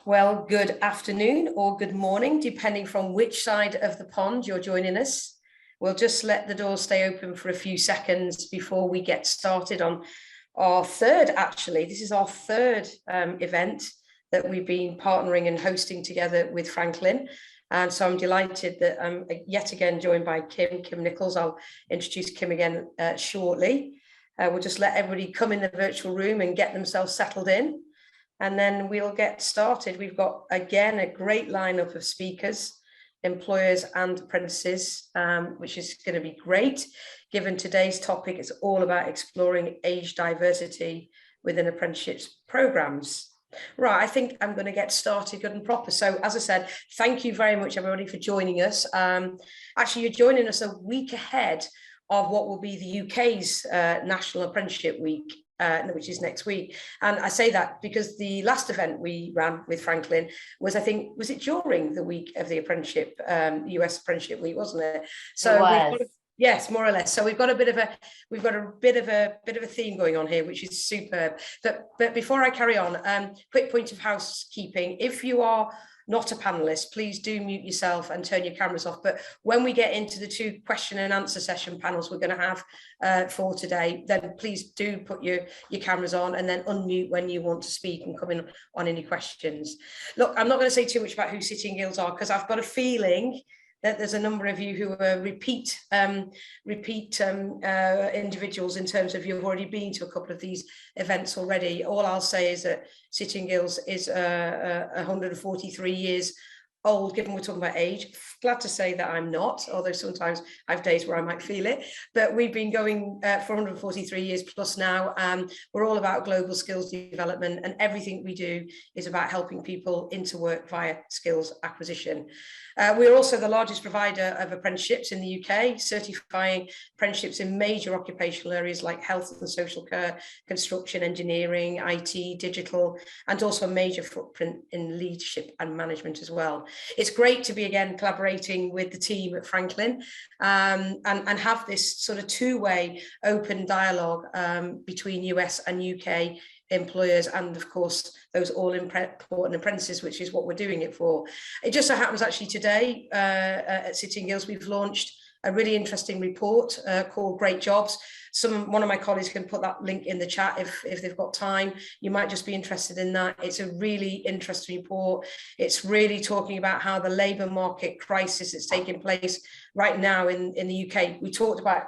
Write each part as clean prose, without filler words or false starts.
Well, good afternoon or good morning, depending from which side of the pond you're joining us. We'll just let the doors stay open for a few seconds before we get started on our third, actually. This is our third event that we've been partnering and hosting together with Franklin. And so I'm delighted that I'm yet again joined by Kim Nichols. I'll introduce Kim again shortly. We'll just let everybody come in the virtual room and get themselves settled in. And then we'll get started. We've got, again, a great lineup of speakers, employers and apprentices, which is going to be great. Given today's topic, it's all about exploring age diversity within apprenticeships programs. Right, I think I'm going to get started good and proper. So, as I said, thank you very much, everybody, for joining us. Actually, you're joining us a week ahead of what will be the UK's National Apprenticeship Week, which is next week. And I say that because the last event we ran with Franklin was, I think, was it during the week of the apprenticeship, US Apprenticeship Week, wasn't it? So yes, more or less. So we've got a bit of a theme going on here, which is superb. But before I carry on, quick point of housekeeping: if you are not a panelist, please do mute yourself and turn your cameras off. But when we get into the two question and answer session panels we're going to have for today, then please do put your cameras on and then unmute when you want to speak and come in on any questions. Look, I'm not going to say too much about who Sitting Guilds are, because I've got a feeling that there's a number of you who are repeat individuals in terms of you've already been to a couple of these events already. All I'll say is that Sitting Guilds is 143 years old, given we're talking about age. Glad to say that I'm not, although sometimes I have days where I might feel it. But we've been going for 143 years plus now. We're all about global skills development, and everything we do is about helping people into work via skills acquisition. We're also the largest provider of apprenticeships in the UK, certifying apprenticeships in major occupational areas like health and social care, construction, engineering, IT, digital, and also a major footprint in leadership and management as well. It's great to be again collaborating with the team at Franklin and have this sort of two-way open dialogue between US and UK employers and, of course, those all-important apprentices, which is what we're doing it for. It just so happens actually today at Sitting Guilds we've launched a really interesting report called Great Jobs. One of my colleagues can put that link in the chat if they've got time. You might just be interested in that. It's a really interesting report. It's really talking about how the labour market crisis that's taking place right now in the UK. We talked about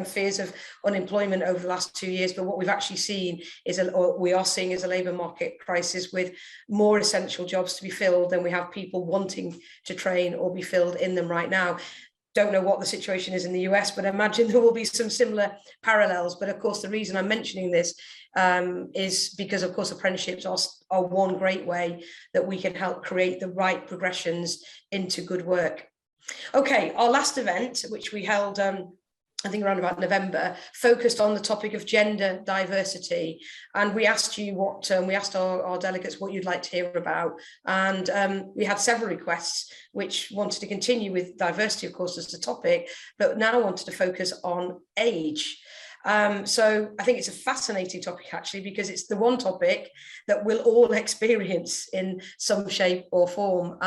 fears of unemployment over the last 2 years, but what we've actually seen is, we are seeing is a labour market crisis with more essential jobs to be filled than we have people wanting to train or be filled in them right now. Don't know what the situation is in the US, but I imagine there will be some similar parallels. But of course, the reason I'm mentioning this is because, of course, apprenticeships are one great way that we can help create the right progressions into good work. Okay, our last event, which we held I think around about November, focused on the topic of gender diversity. And we asked you we asked our delegates what you'd like to hear about. And we had several requests which wanted to continue with diversity, of course, as the topic, but now wanted to focus on age. So I think it's a fascinating topic, actually, because it's the one topic that we'll all experience in some shape or form.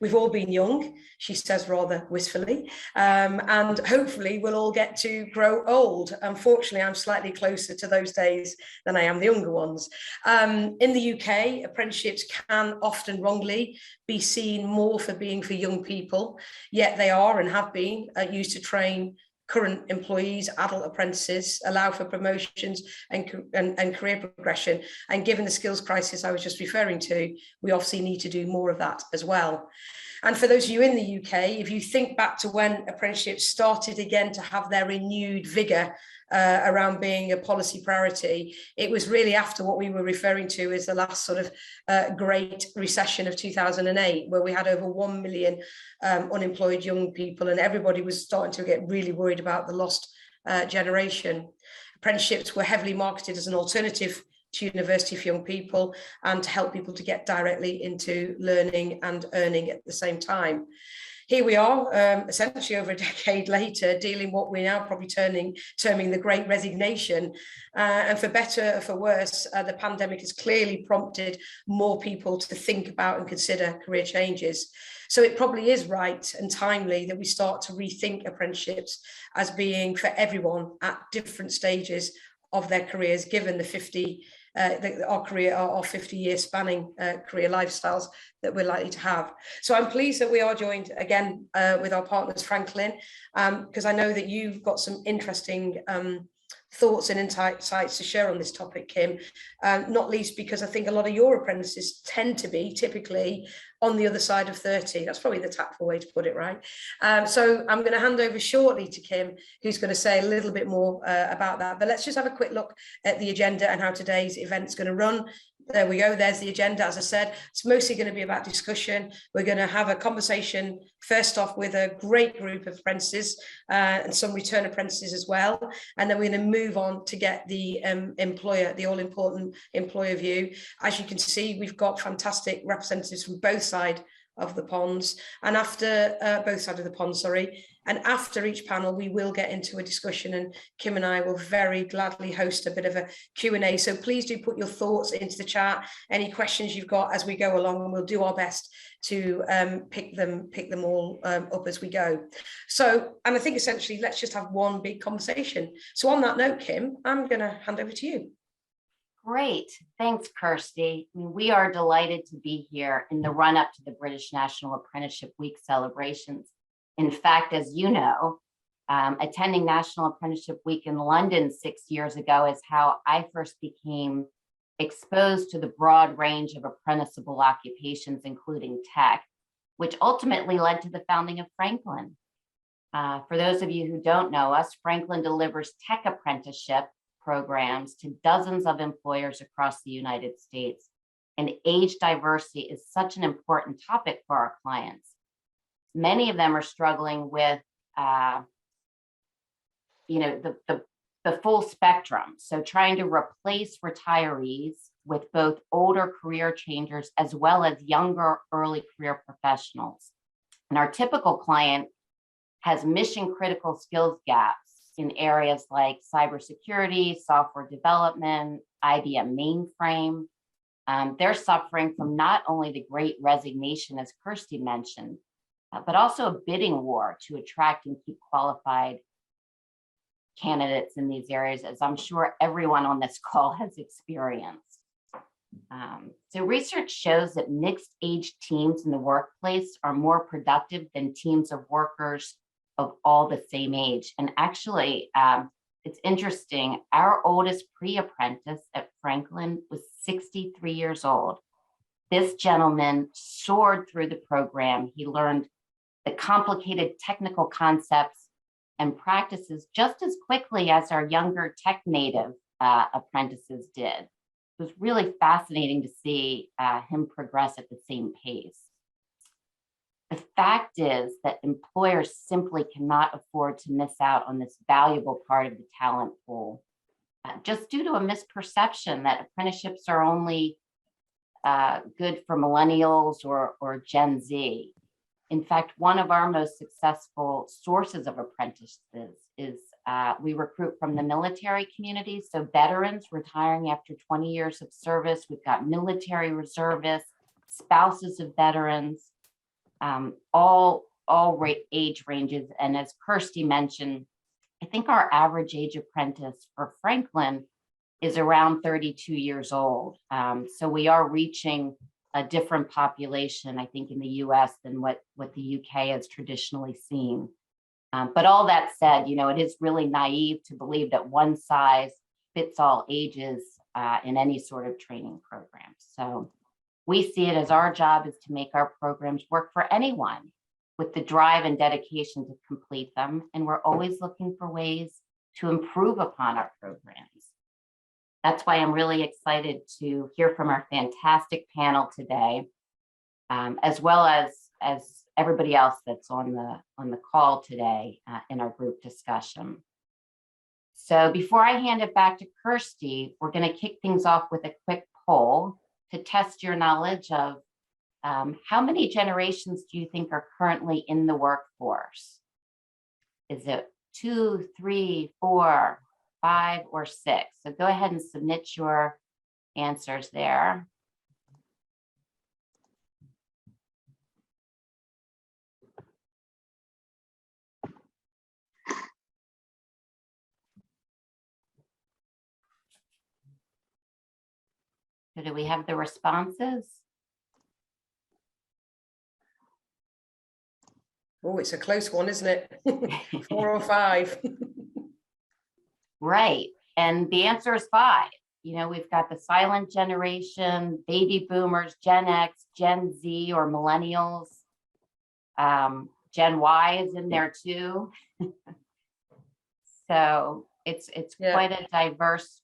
We've all been young, she says rather wistfully, and hopefully we'll all get to grow old. Unfortunately, I'm slightly closer to those days than I am the younger ones. In the UK, apprenticeships can often wrongly be seen more for being for young people, yet they are and have been used to train current employees, adult apprentices, allow for promotions and career progression. And given the skills crisis I was just referring to, we obviously need to do more of that as well. And for those of you in the UK, if you think back to when apprenticeships started again to have their renewed vigour around being a policy priority, it was really after what we were referring to as the last sort of great recession of 2008, where we had over 1 million unemployed young people, and everybody was starting to get really worried about the lost generation. Apprenticeships were heavily marketed as an alternative to university for young people and to help people to get directly into learning and earning at the same time. here we are, essentially over a decade later, dealing what we're now probably terming the Great Resignation. And for better or for worse, the pandemic has clearly prompted more people to think about and consider career changes. So it probably is right and timely that we start to rethink apprenticeships as being for everyone at different stages of their careers, given the our 50-year spanning career lifestyles that we're likely to have. So I'm pleased that we are joined again with our partners, Franklin, because I know that you've got some interesting thoughts and insights to share on this topic, Kim, not least because I think a lot of your apprentices tend to be typically on the other side of 30. That's probably the tactful way to put it, right? So I'm going to hand over shortly to Kim, who's going to say a little bit more about that. But let's just have a quick look at the agenda and how today's event's going to run. There we go. There's the agenda. As I said, it's mostly going to be about discussion. We're going to have a conversation first off with a great group of apprentices and some return apprentices as well. And then we're going to move on to get the employer, the all-important employer view. As you can see, we've got fantastic representatives from both sides of the ponds, and after both sides of the pond, sorry. And after each panel, we will get into a discussion, and Kim and I will very gladly host a bit of a Q&A. So please do put your thoughts into the chat, any questions you've got as we go along, and we'll do our best to pick them all up as we go. So, and I think essentially, let's just have one big conversation. So on that note, Kim, I'm going to hand over to you. Great. Thanks, Kirstie. We are delighted to be here in the run-up to the British National Apprenticeship Week celebrations. In fact, as you know, attending National Apprenticeship Week in London 6 years ago is how I first became exposed to the broad range of apprenticeable occupations, including tech, which ultimately led to the founding of Franklin. For those of you who don't know us, Franklin delivers tech apprenticeship programs to dozens of employers across the United States. And age diversity is such an important topic for our clients. Many of them are struggling with, the full spectrum. So trying to replace retirees with both older career changers as well as younger early career professionals. And our typical client has mission critical skills gaps in areas like cybersecurity, software development, IBM mainframe. They're suffering from not only the Great Resignation, as Kirstie mentioned, but also a bidding war to attract and keep qualified candidates in these areas, as I'm sure everyone on this call has experienced. So research shows that mixed age teams in the workplace are more productive than teams of workers of all the same age. And actually, it's interesting, our oldest pre-apprentice at Franklin was 63 years old. This gentleman soared through the program. He learned the complicated technical concepts and practices just as quickly as our younger tech native apprentices did. It was really fascinating to see him progress at the same pace. The fact is that employers simply cannot afford to miss out on this valuable part of the talent pool, just due to a misperception that apprenticeships are only good for millennials or Gen Z. In fact, one of our most successful sources of apprentices is we recruit from the military community. So veterans retiring after 20 years of service, we've got military reservists, spouses of veterans, all age ranges. And as Kirstie mentioned, I think our average age apprentice for Franklin is around 32 years old. So we are reaching a different population, I think, in the US than what the UK has traditionally seen. But all that said, it is really naive to believe that one size fits all ages in any sort of training program. So we see it as our job is to make our programs work for anyone with the drive and dedication to complete them. And we're always looking for ways to improve upon our programs. That's why I'm really excited to hear from our fantastic panel today, as well as everybody else that's on the call today in our group discussion. So before I hand it back to Kirstie, we're going to kick things off with a quick poll to test your knowledge of How many generations do you think are currently in the workforce? Is it 2, 3, 4, 5, or 6? So go ahead and submit your answers there. So do we have the responses? Oh, it's a close one, isn't it? 4 or 5. Right. And the answer is 5. You know, we've got the silent generation, baby boomers, Gen X, Gen Z, or millennials. Gen Y is in there too. So it's quite a diverse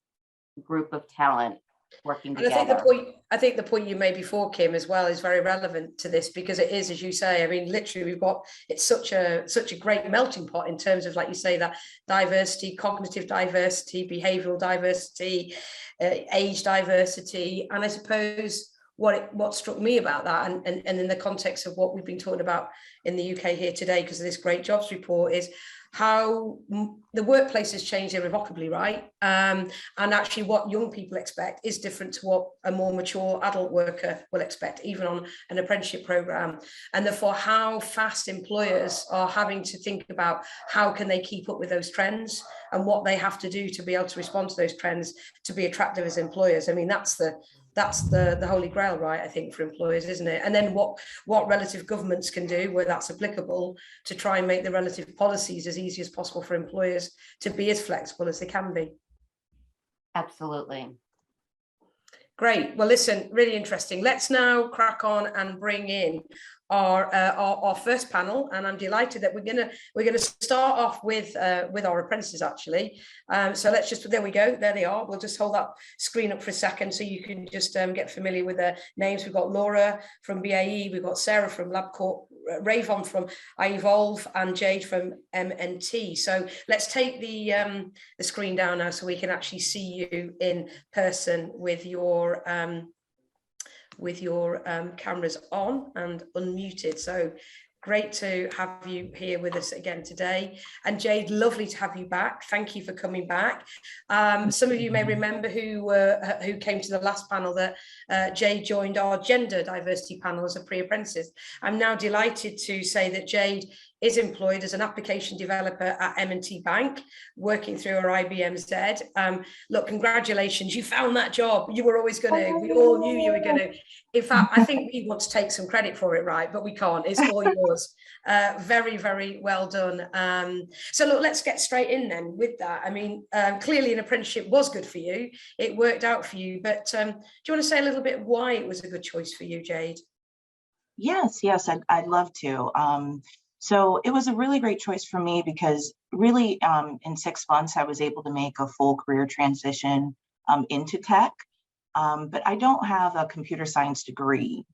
group of talent working together. And I think the point you made before, Kim, as well, is very relevant to this, because it is, as you say, I mean, literally it's such a great melting pot in terms of, like you say, that diversity, cognitive diversity, behavioral diversity, age diversity. And I suppose what struck me about that, and in the context of what we've been talking about in the UK here today, because of this great jobs report, is how the workplace has changed irrevocably, right? And actually what young people expect is different to what a more mature adult worker will expect, even on an apprenticeship program. And therefore, how fast employers are having to think about how can they keep up with those trends and what they have to do to be able to respond to those trends to be attractive as employers. I mean, that's the holy grail, right, I think, for employers, isn't it? And then what relative governments can do where that's applicable to try and make the relative policies as easy as possible for employers to be as flexible as they can be. Absolutely. Great. Well, listen, really interesting. Let's now crack on and bring in our first panel, and I'm delighted that we're gonna start off with our apprentices, actually. So let's just, there we go, there they are. We'll just hold that screen up for a second so you can just get familiar with their names. We've got Laura from BAE, we've got Sarah from LabCorp, Ravon from iEvolve, and Jade from MNT. So let's take the screen down now so we can actually see you in person with your cameras on and unmuted. So great to have you here with us again today. And Jade, lovely to have you back. Thank you for coming back. Some of you may remember who came to the last panel that Jade joined our gender diversity panel as a pre-apprentice. I'm now delighted to say that Jade is employed as an application developer at M&T Bank, working through her IBM Z. Look, congratulations, you found that job. You were always going to, we all knew you were going to. In fact, I think we want to take some credit for it, right? But we can't, it's all yours. Very, very well done. So look, let's get straight in then with that. I mean, clearly an apprenticeship was good for you. It worked out for you, but do you want to say a little bit why it was a good choice for you, Jade? Yes, I'd love to. So it was a really great choice for me because really in 6 months, I was able to make a full career transition into tech, but I don't have a computer science degree.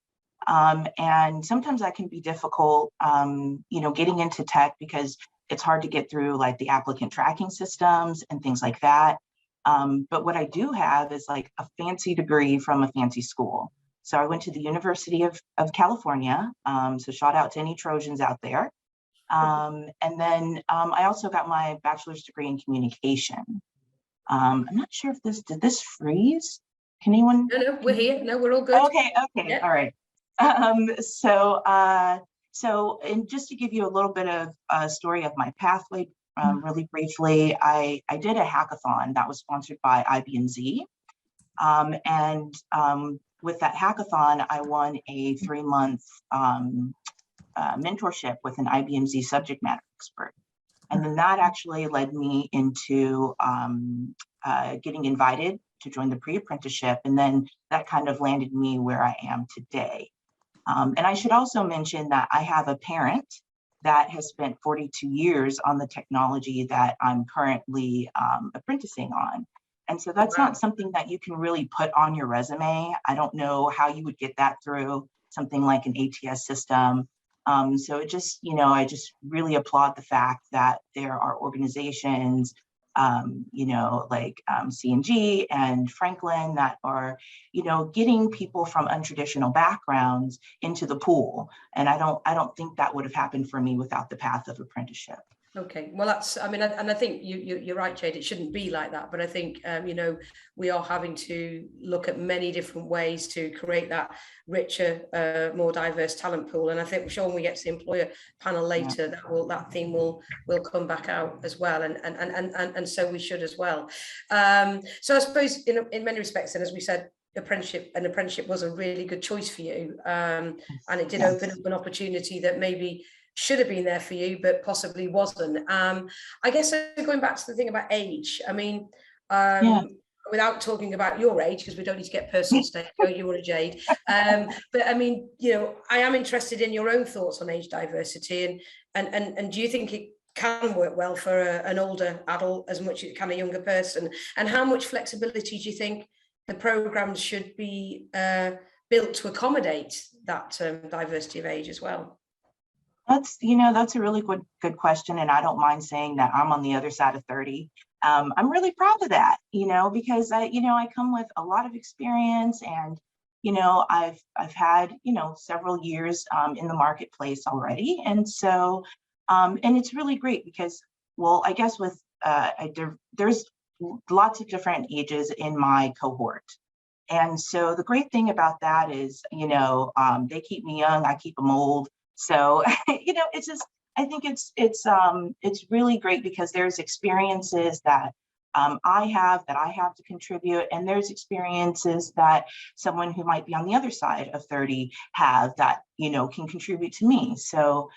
And sometimes that can be difficult, getting into tech because it's hard to get through like the applicant tracking systems and things like that. But what I do have is like a fancy degree from a fancy school. So I went to the University of California. So shout out to any Trojans out there. And then I also got my bachelor's degree in communication. I'm not sure if did this freeze? Can anyone? No, we're here. No, we're all good. Okay, yeah. All right. So, and just to give you a little bit of a story of my pathway, really briefly, I did a hackathon that was sponsored by IBM-Z. And with that hackathon, I won a 3-month mentorship with an IBM-Z subject matter expert. And then that actually led me into getting invited to join the pre-apprenticeship. And then that kind of landed me where I am today. And I should also mention that I have a parent that has spent 42 years on the technology that I'm currently apprenticing on. And so that's not something that you can really put on your resume. I don't know how you would get that through something like an ATS system. So it just, I just really applaud the fact that there are organizations you know, like C&G and Franklin, that are, you know, getting people from untraditional backgrounds into the pool. And I don't think that would have happened for me without the path of apprenticeship. Okay, well, that's, I mean, and I think you're right, Jade, it shouldn't be like that, but I think, you know, we are having to look at many different ways to create that richer, more diverse talent pool. And I think, Sean, when we get to the employer panel later, that theme will come back out as well, and so we should as well. So I suppose in many respects, and as we said, apprenticeship was a really good choice for you, and it did open up an opportunity that maybe should have been there for you, but possibly wasn't. I guess going back to the thing about age, I mean, without talking about your age, because we don't need to get personal today, you were a Jade. But I mean, you know, I am interested in your own thoughts on age diversity, and do you think it can work well for an older adult as much as it can a younger person? And how much flexibility do you think the programs should be built to accommodate that diversity of age as well? That's, you know, that's a really good question. And I don't mind saying that I'm on the other side of 30. I'm really proud of that, you know, because I come with a lot of experience, and, you know, I've had, you know, several years in the marketplace already. And so, and it's really great because, well, I guess with, there's lots of different ages in my cohort. And so the great thing about that is, you know, they keep me young, I keep them old. So, you know, it's just, I think it's really great because there's experiences that I have to contribute, and there's experiences that someone who might be on the other side of 30 have that, you know, can contribute to me. So,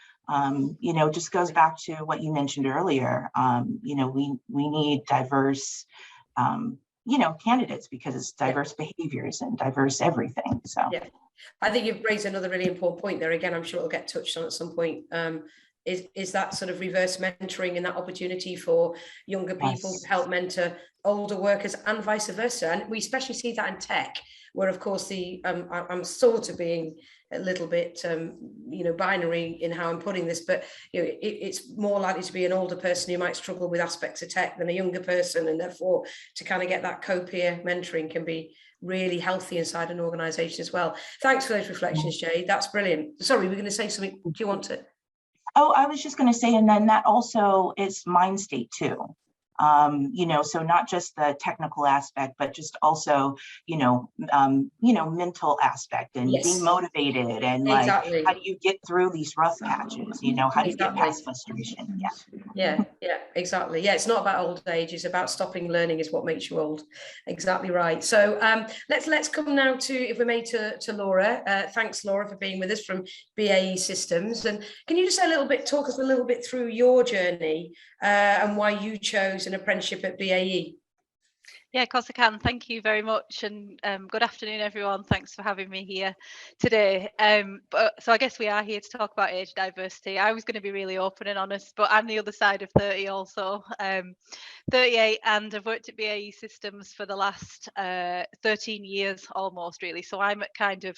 you know, just goes back to what you mentioned earlier. You know, we need diverse, you know, candidates, because it's diverse behaviors and diverse everything. So. Yeah. I think you've raised another really important point there. Again, I'm sure it'll get touched on at some point. Is that sort of reverse mentoring and that opportunity for younger people to help mentor older workers, and vice versa. And we especially see that in tech, where of course I'm sort of being a little bit you know, binary in how I'm putting this, but you know, it's more likely to be an older person who might struggle with aspects of tech than a younger person, and therefore to kind of get that co-peer mentoring can be really healthy inside an organization as well. Thanks for those reflections, Jade. That's brilliant. Sorry, we're going to say something. Do you want to? Oh, I was just going to say, and then that also is mind state too. You know, so not just the technical aspect, but just also, you know, mental aspect, and being motivated, and like, how do you get through these rough patches? You know, how do you get past frustration? Yeah, exactly. Yeah, it's not about old age, it's about stopping learning is what makes you old. Exactly right. So let's come now to, if we may, to Laura. Thanks, Laura, for being with us from BAE Systems. And can you just talk us a little bit through your journey and why you chose an apprenticeship at BAE? Yeah, of course I can. Thank you very much, and good afternoon, everyone. Thanks for having me here today. So I guess we are here to talk about age diversity. I was going to be really open and honest, but I'm the other side of 30 also, 38, and I've worked at BAE Systems for the last 13 years almost, really. So I'm at kind of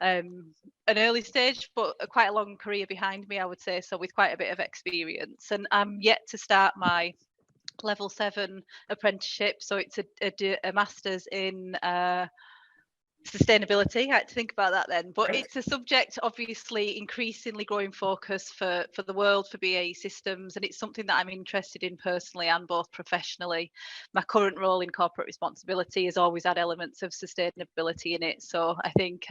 an early stage, but quite a long career behind me, I would say, so with quite a bit of experience. And I'm yet to start my level 7 apprenticeship, so it's a master's in sustainability. I had to think about that then, but it's a subject obviously increasingly growing focus for the world, for BAE Systems, and it's something that I'm interested in personally and both professionally. My current role in corporate responsibility has always had elements of sustainability in it, so I think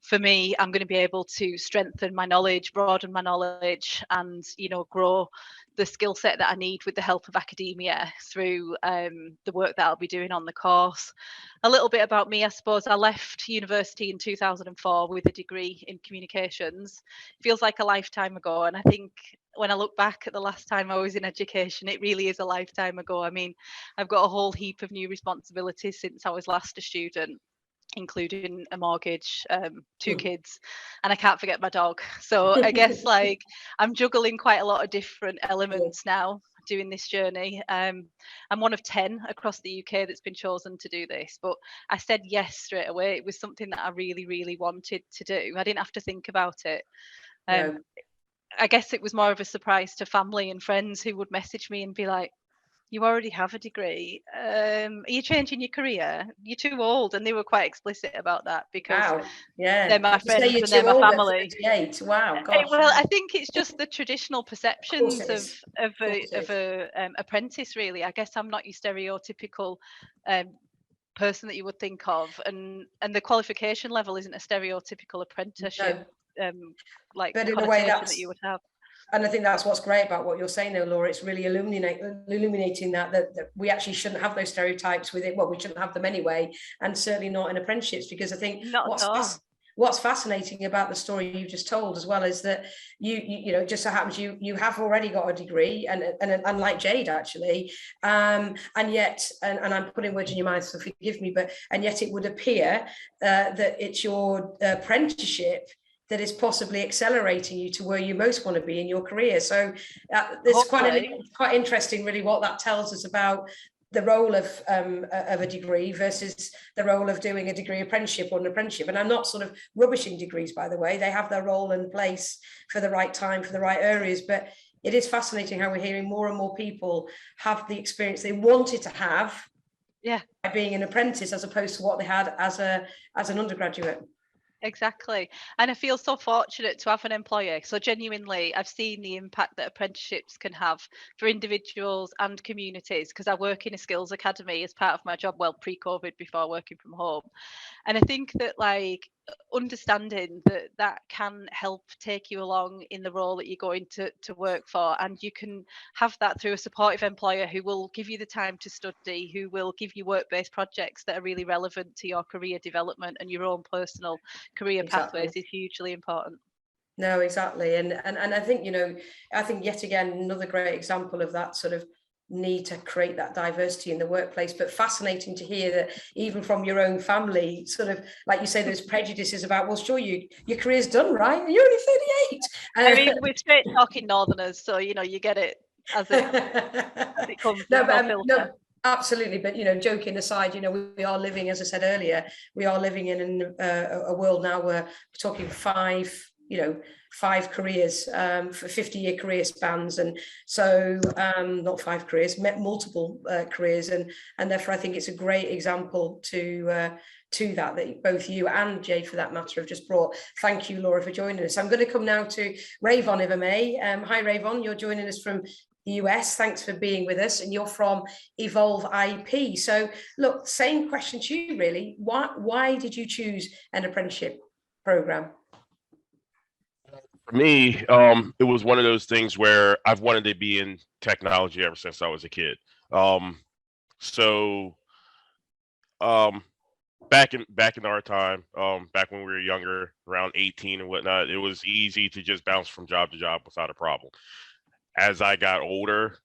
for me, I'm going to be able to strengthen my knowledge, broaden my knowledge, and, you know, grow the skill set that I need with the help of academia through the work that I'll be doing on the course. A little bit about me, I suppose. I left university in 2004 with a degree in communications. Feels like a lifetime ago, and I think when I look back at the last time I was in education, it really is a lifetime ago. I mean, I've got a whole heap of new responsibilities since I was last a student, including a mortgage, 2 kids, and I can't forget my dog. So I guess like I'm juggling quite a lot of different elements now doing this journey. I'm one of 10 across the UK that's been chosen to do this, but I said yes straight away. It was something that I really, really wanted to do. I didn't have to think about it. I guess it was more of a surprise to family and friends who would message me and be like, You already have a degree. Are you changing your career? You're too old, and they were quite explicit about that because Wow. Yeah. they're my To say friends you're and they're too my old at family. 38. Wow. Gosh. Well, I think it's just the traditional Of course perceptions it of is. of Of a course it of is. a apprentice. Really, I guess I'm not your stereotypical um, person that you would think of, and the qualification level isn't a stereotypical apprenticeship No. like But in a way, connotation that you would have. and I think that's what's great about what you're saying there, Laura. It's really illuminating that we actually shouldn't have those stereotypes with it. Well, we shouldn't have them anyway, and certainly not in apprenticeships, because I think Not at all. what's fascinating about the story you've just told as well is that you know, it just so happens you have already got a degree, and unlike Jade actually, and yet, and I'm putting words in your mouth, so forgive me, but and yet it would appear that it's your apprenticeship that is possibly accelerating you to where you most want to be in your career. So there's quite interesting, really, what that tells us about the role of a degree versus the role of doing a degree apprenticeship or an apprenticeship. And I'm not sort of rubbishing degrees, by the way. They have their role and place for the right time, for the right areas. But it is fascinating how we're hearing more and more people have the experience they wanted to have, yeah, by being an apprentice, as opposed to what they had as an undergraduate. Exactly. And I feel so fortunate to have an employer. So genuinely, I've seen the impact that apprenticeships can have for individuals and communities, because I work in a skills academy as part of my job, well, pre-COVID, before working from home. And I think that, like, understanding that can help take you along in the role that you're going to work for, and you can have that through a supportive employer who will give you the time to study, who will give you work-based projects that are really relevant to your career development and your own personal career pathways, is hugely important. No, exactly. And I think, you know, I think yet again another great example of that sort of need to create that diversity in the workplace. But fascinating to hear that even from your own family, sort of, like you say, there's prejudices about, well, sure, your career's done, right? You're only 38. I mean, we're straight talking Northerners, so you know, you get it as it comes. No, There's but no filter. no, absolutely. But, you know, joking aside, you know, we are living, as I said earlier, we are living in a world now where we're talking five careers for 50-year career spans, and so not five careers, multiple careers, and therefore I think it's a great example to that both you and Jade, for that matter, have just brought. Thank you, Laura, for joining us. I'm going to come now to Rayvon, if I may. Hi, Rayvon, you're joining us from the US. Thanks for being with us, and you're from Evolve IP. So look, same question to you, really. Why did you choose an apprenticeship program? For me, it was one of those things where I've wanted to be in technology ever since I was a kid. Back in our time, back when we were younger, around 18 and whatnot, it was easy to just bounce from job to job without a problem. As I got older,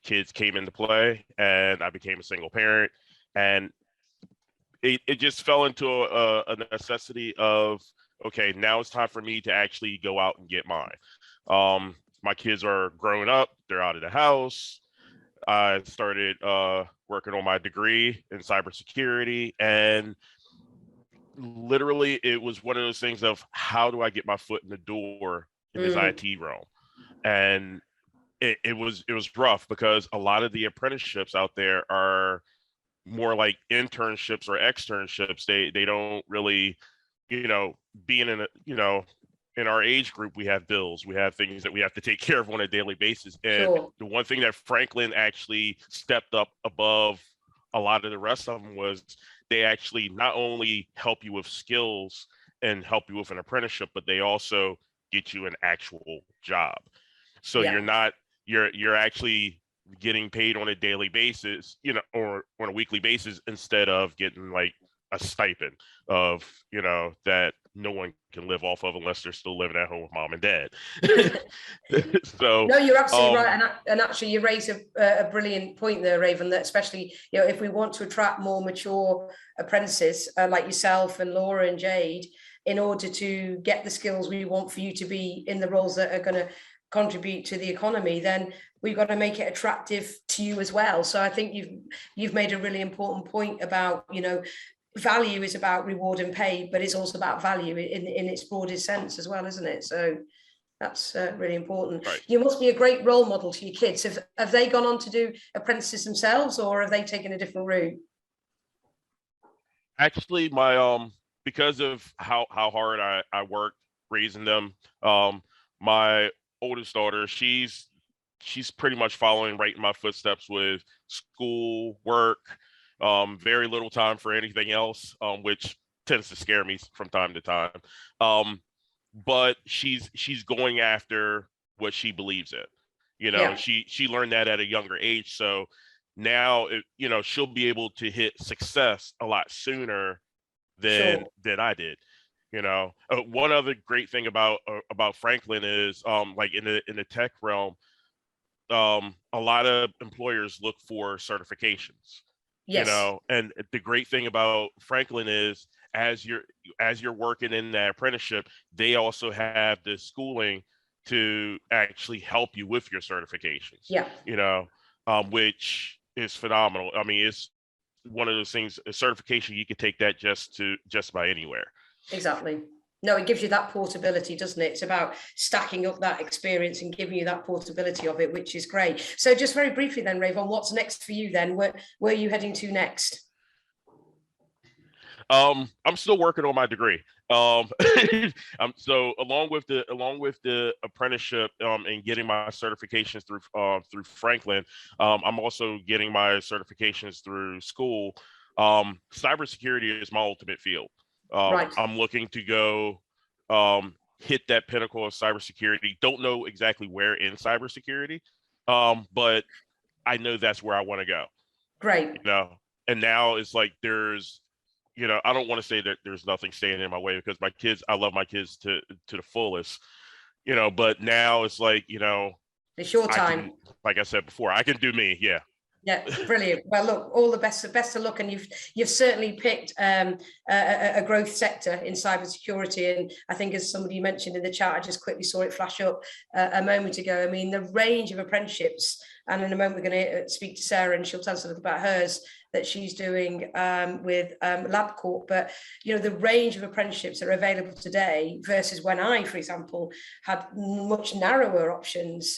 kids came into play, and I became a single parent, and it just fell into a necessity of, okay, now it's time for me to actually go out and get mine. My kids are growing up, they're out of the house. I started working on my degree in cybersecurity, and literally it was one of those things of, how do I get my foot in the door in this IT realm? And it was rough, because a lot of the apprenticeships out there are more like internships or externships. They don't really, being in in our age group, we have bills, we have things that we have to take care of on a daily basis. And the one thing that Franklin actually stepped up above a lot of the rest of them was, they actually not only help you with skills and help you with an apprenticeship, but they also get you an actual job. So you're actually getting paid on a daily basis, or on a weekly basis, instead of getting like a stipend of, that no one can live off of unless they're still living at home with mom and dad. So no, you're absolutely right. And actually you raise a brilliant point there, Raven, that especially, if we want to attract more mature apprentices like yourself and Laura and Jade, in order to get the skills we want for you to be in the roles that are going to contribute to the economy, then we've got to make it attractive to you as well. So I think you've made a really important point about, value is about reward and pay, but it's also about value in its broadest sense as well, isn't it? So That's really important. Right. You must be a great role model to your kids. Have they gone on to do apprentices themselves, or have they taken a different route? Actually, my because of how hard I worked raising them, my oldest daughter, she's pretty much following right in my footsteps with school, work, very little time for anything else, which tends to scare me from time to time. But she's going after what she believes in. You know, Yeah. she learned that at a younger age, so now she'll be able to hit success a lot sooner than I did. One other great thing about Franklin is like in the tech realm, a lot of employers look for certifications. Yes. And the great thing about Franklin is as you're working in that apprenticeship, they also have the schooling to actually help you with your certifications. Yeah. Which is phenomenal. I mean, it's one of those things, a certification, you could take that just by anywhere. Exactly. No, it gives you that portability, doesn't it? It's about stacking up that experience and giving you that portability of it, which is great. So just very briefly then, Ravon, what's next for you then? Where are you heading to next? I'm still working on my degree. So along with the apprenticeship and getting my certifications through Franklin, I'm also getting my certifications through school. Cybersecurity is my ultimate field. Right. I'm looking to go hit that pinnacle of cybersecurity. Don't know exactly where in cybersecurity, but I know that's where I want to go. Great. And now it's like there's, I don't want to say that there's nothing standing in my way, because I love my kids to the fullest, but now it's like, it's your time. Like I said before, I can do me. Yeah. Yeah, brilliant. Well, look, all the best of luck, and you've certainly picked a growth sector in cybersecurity. And I think, as somebody mentioned in the chat, I just quickly saw it flash up a moment ago. I mean, the range of apprenticeships, and in a moment we're going to speak to Sarah, and she'll tell us a little about hers that she's doing with LabCorp. But the range of apprenticeships that are available today versus when I, for example, had much narrower options.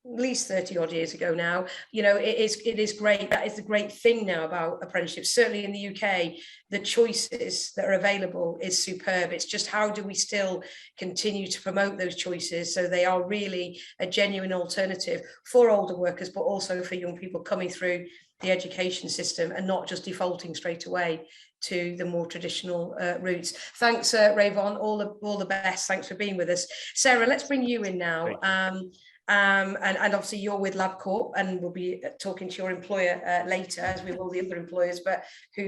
At least 30 odd years ago now. It is great. That is the great thing now about apprenticeships. Certainly in the UK, the choices that are available is superb. It's just, how do we still continue to promote those choices so they are really a genuine alternative for older workers, but also for young people coming through the education system and not just defaulting straight away to the more traditional routes. Thanks, Ravon. All the best. Thanks for being with us. Sarah, let's bring you in now. And obviously you're with LabCorp, and we'll be talking to your employer later, as we will the other employers, but who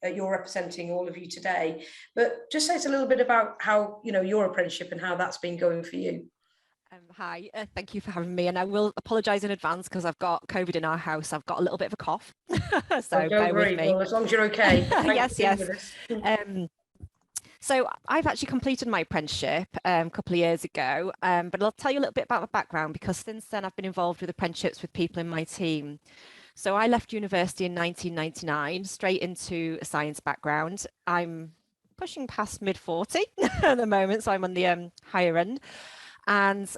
you're representing all of you today. But just say us a little bit about how your apprenticeship and how that's been going for you. Hi, thank you for having me, and I will apologise in advance because I've got COVID in our house. I've got a little bit of a cough, so bear with me. Well, as long as you're okay. Yes. So I've actually completed my apprenticeship a couple of years ago, but I'll tell you a little bit about my background, because since then I've been involved with apprenticeships with people in my team. So I left university in 1999, straight into a science background. I'm pushing past mid-40 at the moment, so I'm on the higher end. And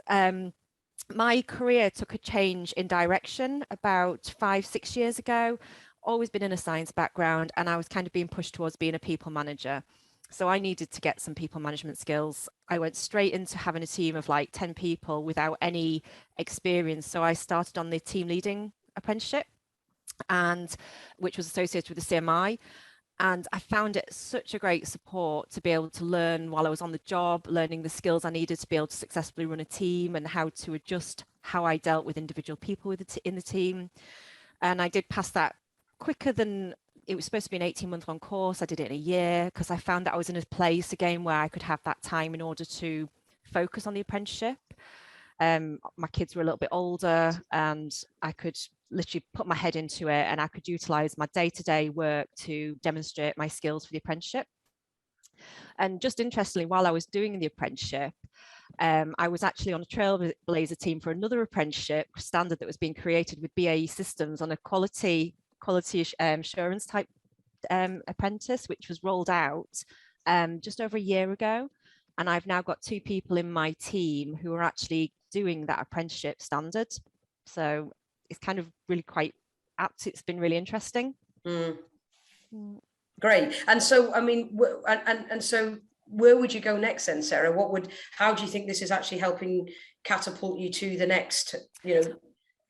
my career took a change in direction about 5-6 years ago. Always been in a science background, and I was kind of being pushed towards being a people manager. So I needed to get some people management skills. I went straight into having a team of like 10 people without any experience. So I started on the team leading apprenticeship, and which was associated with the CMI. And I found it such a great support to be able to learn while I was on the job, learning the skills I needed to be able to successfully run a team, and how to adjust how I dealt with individual people in the team. And I did pass that quicker than it was supposed to be an 18-month long course. I did it in a year because I found that I was in a place again where I could have that time in order to focus on the apprenticeship. My kids were a little bit older, and I could literally put my head into it, and I could utilize my day-to-day work to demonstrate my skills for the apprenticeship. And just interestingly, while I was doing the apprenticeship, I was actually on a trailblazer team for another apprenticeship standard that was being created with BAE Systems on a quality assurance type apprentice, which was rolled out just over a year ago. And I've now got 2 people in my team who are actually doing that apprenticeship standard. So it's kind of really quite apt. It's been really interesting. Great. And so, I mean, and so where would you go next then, Sarah? How do you think this is actually helping catapult you to the next,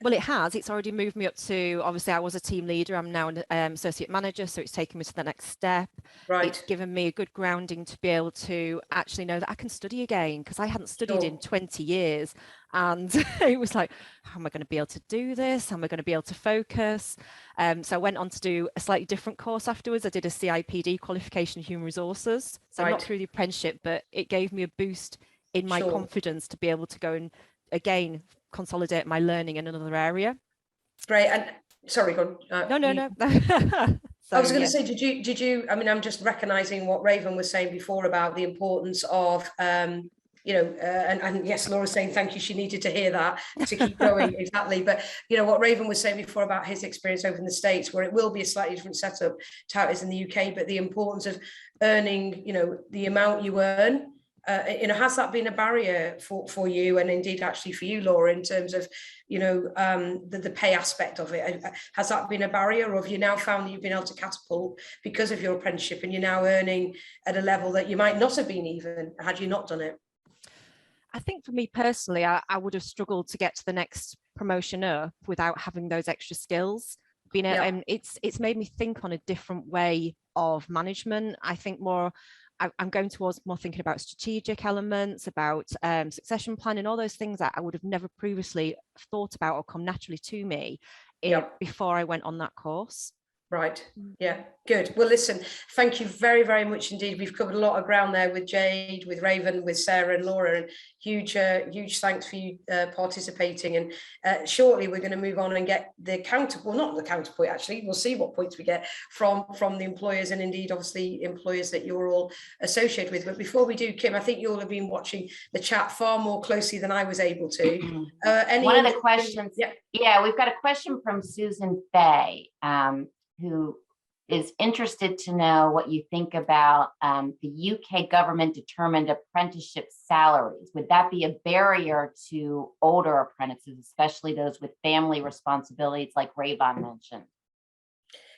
Well, it has. It's already moved me up to, obviously, I was a team leader. I'm now an associate manager, so it's taken me to the next step. Right. It's given me a good grounding to be able to actually know that I can study again, because I hadn't studied in 20 years. And it was like, how am I going to be able to do this? How am I going to be able to focus? So I went on to do a slightly different course afterwards. I did a CIPD qualification in human resources. So not through the apprenticeship, but it gave me a boost in my confidence to be able to go and, again, consolidate my learning in another area. Great. And sorry, go on. No. I was going to say, did you, I mean, I'm just recognizing what Raven was saying before about the importance of, and yes, Laura's saying thank you. She needed to hear that to keep going. Exactly. But, what Raven was saying before about his experience over in the States, where it will be a slightly different setup to how it is in the UK, but the importance of earning, the amount you earn. Has that been a barrier for you, and indeed actually for you, Laura, in terms of, the pay aspect of it? Has that been a barrier, or have you now found that you've been able to catapult because of your apprenticeship and you're now earning at a level that you might not have been even had you not done it? I think for me personally, I would have struggled to get to the next promotion up without having those extra skills. It's made me think on a different way of management. I think I'm going towards more thinking about strategic elements, about succession planning, all those things that I would have never previously thought about or come naturally to me before I went on that course. Right. Yeah, good. Well, listen, thank you very, very much indeed. We've covered a lot of ground there with Jade, with Raven, with Sarah and Laura, and huge thanks for you participating. And shortly we're going to move on and get the not the counterpoint, actually. We'll see what points we get from the employers, and indeed, obviously, employers that you're all associated with. But before we do, Kim, I think you'll have been watching the chat far more closely than I was able to. One of the questions, we've got a question from Susan Fay, who is interested to know what you think about the UK government determined apprenticeship salaries. Would that be a barrier to older apprentices, especially those with family responsibilities like Raven mentioned?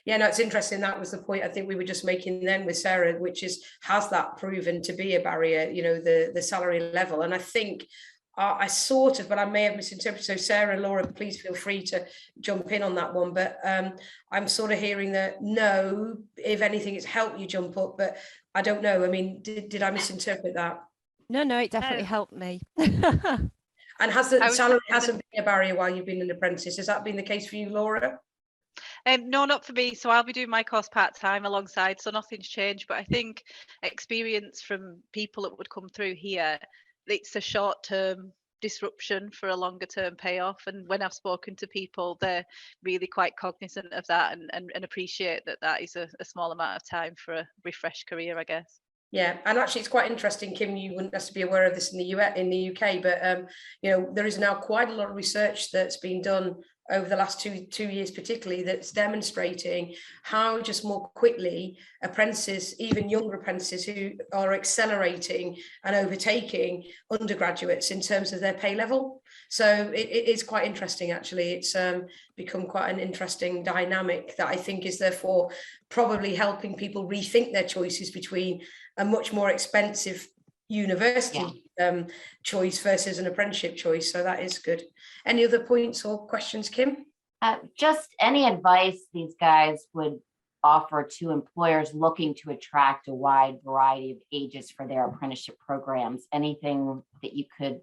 Yeah, no, it's interesting. That was the point I think we were just making then with Sarah, which is, has that proven to be a barrier, the salary level? And I think I sort of, but I may have misinterpreted. So Sarah and Laura, please feel free to jump in on that one. But I'm sort of hearing that, no, if anything, it's helped you jump up. But I don't know. I mean, did I misinterpret that? No, it definitely helped me. And has the salary hasn't been a barrier while you've been an apprentice? Has that been the case for you, Laura? No, not for me. So I'll be doing my course part-time alongside, so nothing's changed. But I think experience from people that would come through here, it's a short-term disruption for a longer-term payoff. And when I've spoken to people, they're really quite cognizant of that and appreciate that is a small amount of time for a refreshed career, I guess. Yeah, and actually it's quite interesting, Kim, you wouldn't necessarily be aware of this in the UK, but there is now quite a lot of research that's been done over the last two years particularly, that's demonstrating how just more quickly apprentices, even younger apprentices, who are accelerating and overtaking undergraduates in terms of their pay level. So it is quite interesting, actually. It's become quite an interesting dynamic that I think is therefore probably helping people rethink their choices between a much more expensive university choice versus an apprenticeship choice. So that is good. Any other points or questions, Kim? Just any advice these guys would offer to employers looking to attract a wide variety of ages for their apprenticeship programs? Anything that you could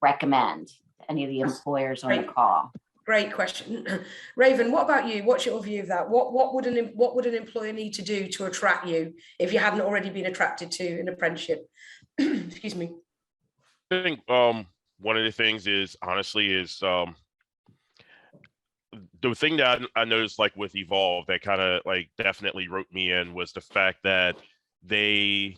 recommend to any of the employers on the call? Great question. Raven, what about you? What's your view of that? What would an employer need to do to attract you if you hadn't already been attracted to an apprenticeship? Excuse me. I think one of the things is the thing that I noticed, like with Evolve, that kind of like definitely wrote me in, was the fact that they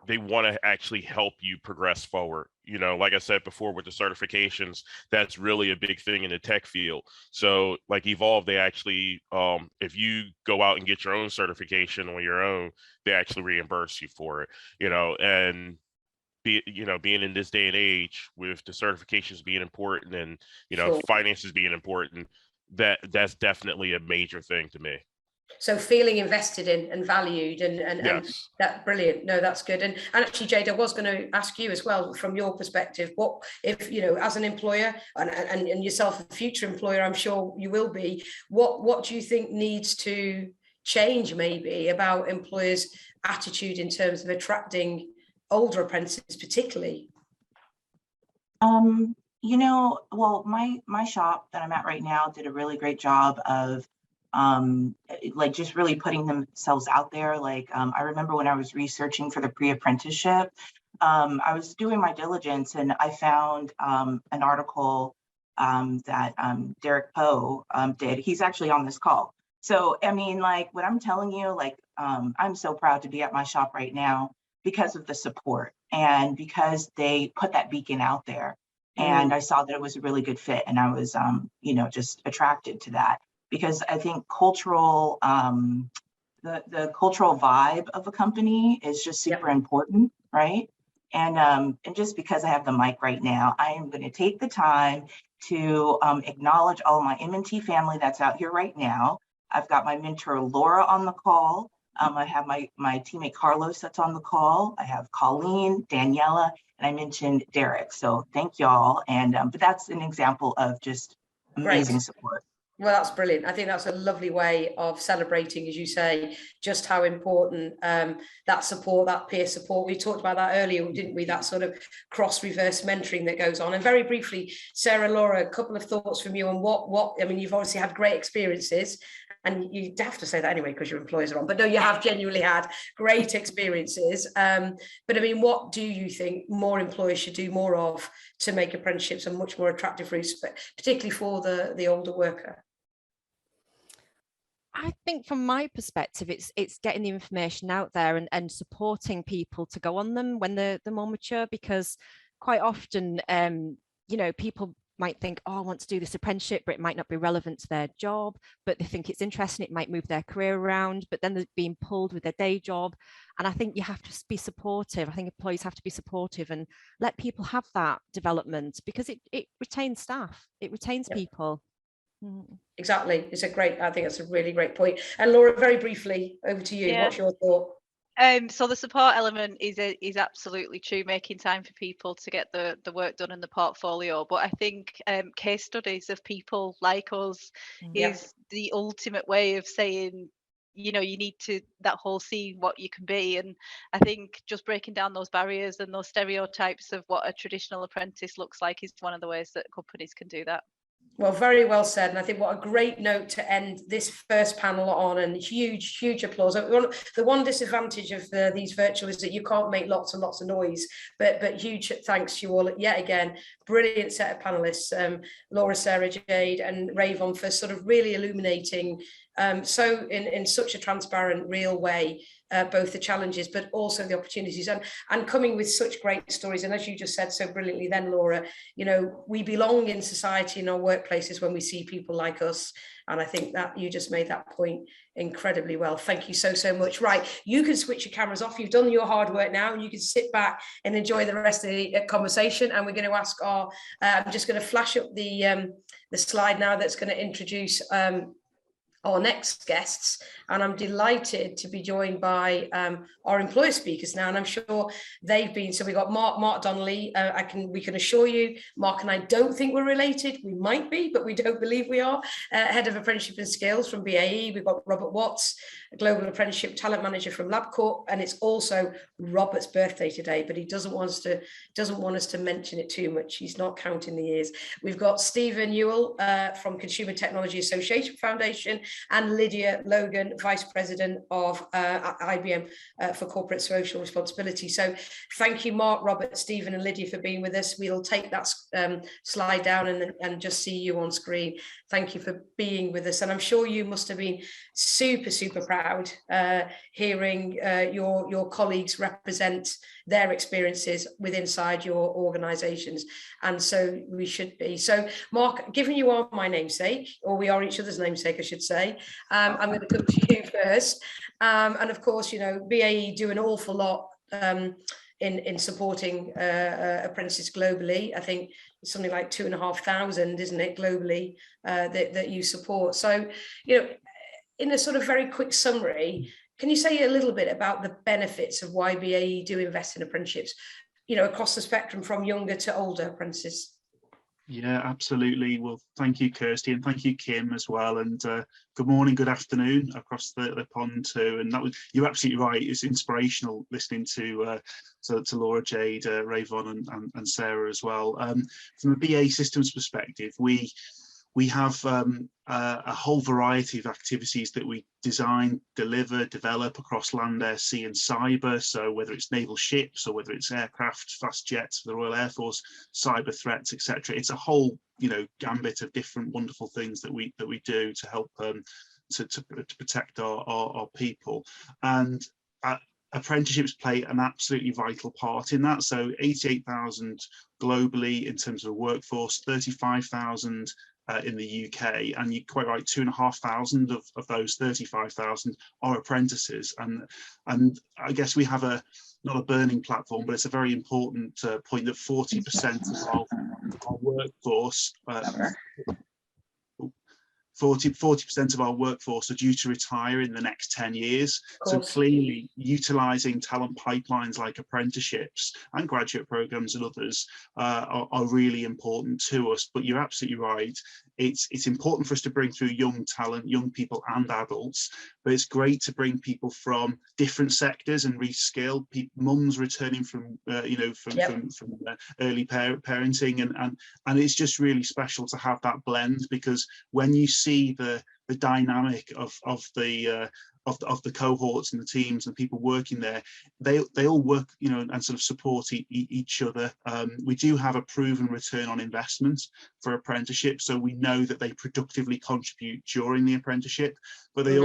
want to actually help you progress forward. Like I said before, with the certifications, that's really a big thing in the tech field. So like Evolve, they actually, if you go out and get your own certification on your own, they actually reimburse you for it, and being in this day and age with the certifications being important and, Sure. finances being important, that's definitely a major thing to me. So feeling invested in and valued and Yes. that brilliant. No, that's good. And actually, Jade, I was going to ask you as well, from your perspective, what if, as an employer and yourself a future employer, I'm sure you will be, what do you think needs to change maybe about employers' attitude in terms of attracting older apprentices particularly? Well, my shop that I'm at right now did a really great job of like just really putting themselves out there. Like I remember when I was researching for the pre-apprenticeship, I was doing my diligence and I found an article that Derek Poe did. He's actually on this call. So, I mean, like what I'm telling you, like I'm so proud to be at my shop right now because of the support and because they put that beacon out there. And I saw that it was a really good fit and I was, just attracted to that. Because I think the cultural vibe of a company is just super important, right? And just because I have the mic right now, I am going to take the time to acknowledge all of my M&T family that's out here right now. I've got my mentor Laura on the call. I have my teammate Carlos that's on the call. I have Colleen, Daniela, and I mentioned Derek. So thank y'all. And but that's an example of just amazing support. Well, that's brilliant. I think that's a lovely way of celebrating, as you say, just how important that support, that peer support. We talked about that earlier, didn't we? That sort of cross-reverse mentoring that goes on. And very briefly, Sarah, Laura, a couple of thoughts from you on what I mean, you've obviously had great experiences, and you have to say that anyway because your employers are on, but no, you have genuinely had great experiences. But I mean, what do you think more employers should do more of to make apprenticeships a much more attractive route, particularly for the older worker? I think from my perspective, it's getting the information out there and supporting people to go on them when they're more mature, because quite often, people might think, oh, I want to do this apprenticeship, but it might not be relevant to their job, but they think it's interesting, it might move their career around, but then they're being pulled with their day job. And I think you have to be supportive. I think employees have to be supportive and let people have that development, because it retains staff, it retains people. Exactly. I think that's a really great point. And Laura, very briefly, over to you. What's your thought? So the support element is absolutely true, making time for people to get the work done in the portfolio. But I think case studies of people like us is the ultimate way of saying, you need to that whole see what you can be. And I think just breaking down those barriers and those stereotypes of what a traditional apprentice looks like is one of the ways that companies can do that. Well, very well said. And I think what a great note to end this first panel on, and huge applause. The one disadvantage of these virtual is that you can't make lots and lots of noise, but huge thanks to you all yet again. Brilliant set of panelists, Laura, Sarah, Jade and Ravon, for sort of really illuminating so in such a transparent, real way, both the challenges but also the opportunities, and coming with such great stories. And as you just said so brilliantly then, Laura, we belong in society, in our workplaces, when we see people like us. And I think that you just made that point incredibly well. Thank you so much. Right, you can switch your cameras off. You've done your hard work now, and you can sit back and enjoy the rest of the conversation. And we're going to ask I'm just going to flash up the slide now that's going to introduce our next guests, and I'm delighted to be joined by our employer speakers now, and I'm sure they've been. So we got Mark Donnelly. We can assure you, Mark and I don't think we're related. We might be, but we don't believe we are. Head of Apprenticeship and Skills from BAE. We've got Robert Watts, Global Apprenticeship Talent Manager from LabCorp, and it's also Robert's birthday today, but he doesn't want us to mention it too much. He's not counting the years. We've got Stephen Ewell from Consumer Technology Association Foundation, and Lydia Logan, Vice President of IBM for Corporate Social Responsibility. So thank you, Mark, Robert, Stephen and Lydia for being with us. We'll take that slide down and just see you on screen. Thank you for being with us. And I'm sure you must have been super proud hearing your colleagues represent their experiences inside your organizations, and so we should be. So Mark, given you are my namesake, or we are each other's namesake, I should say, I'm going to come to you first, and of course, BAE do an awful lot in supporting apprentices globally. I think it's something like 2,500, isn't it, globally, that you support. So, you know, in a sort of very quick summary, can you say a little bit about the benefits of why BAE do invest in apprenticeships, you know, across the spectrum from younger to older apprentices? Yeah, absolutely. Well, thank you, Kirstie, and thank you, Kim, as well. And good morning, good afternoon across the pond too. And that was, you're absolutely right. It's inspirational listening to Laura, Jade, Rayvon, and Sarah as well. From a BAE Systems perspective, we have a whole variety of activities that we design, deliver, develop across land, air, sea and cyber. So whether it's naval ships or whether it's aircraft, fast jets for the Royal Air Force, cyber threats, etc. It's a whole, you know, gambit of different wonderful things that we do to help to protect our people. And apprenticeships play an absolutely vital part in that. So 88,000 globally in terms of a workforce, 35,000 in the UK, and you're quite right, 2,500 of those 35,000 are apprentices. And I guess we have not a burning platform, but it's a very important point that 40% of our workforce 40% of our workforce are due to retire in the next 10 years. So clearly utilising talent pipelines like apprenticeships and graduate programmes and others are really important to us. But you're absolutely right. It's important for us to bring through young talent, young people and adults, but it's great to bring people from different sectors and reskill. Mums returning from from early parenting, and it's just really special to have that blend, because when you see the dynamic of the cohorts and the teams and people working there, they all work, you know, and sort of support each other. We do have a proven return on investment for apprenticeships, so we know that they productively contribute during the apprenticeship, but they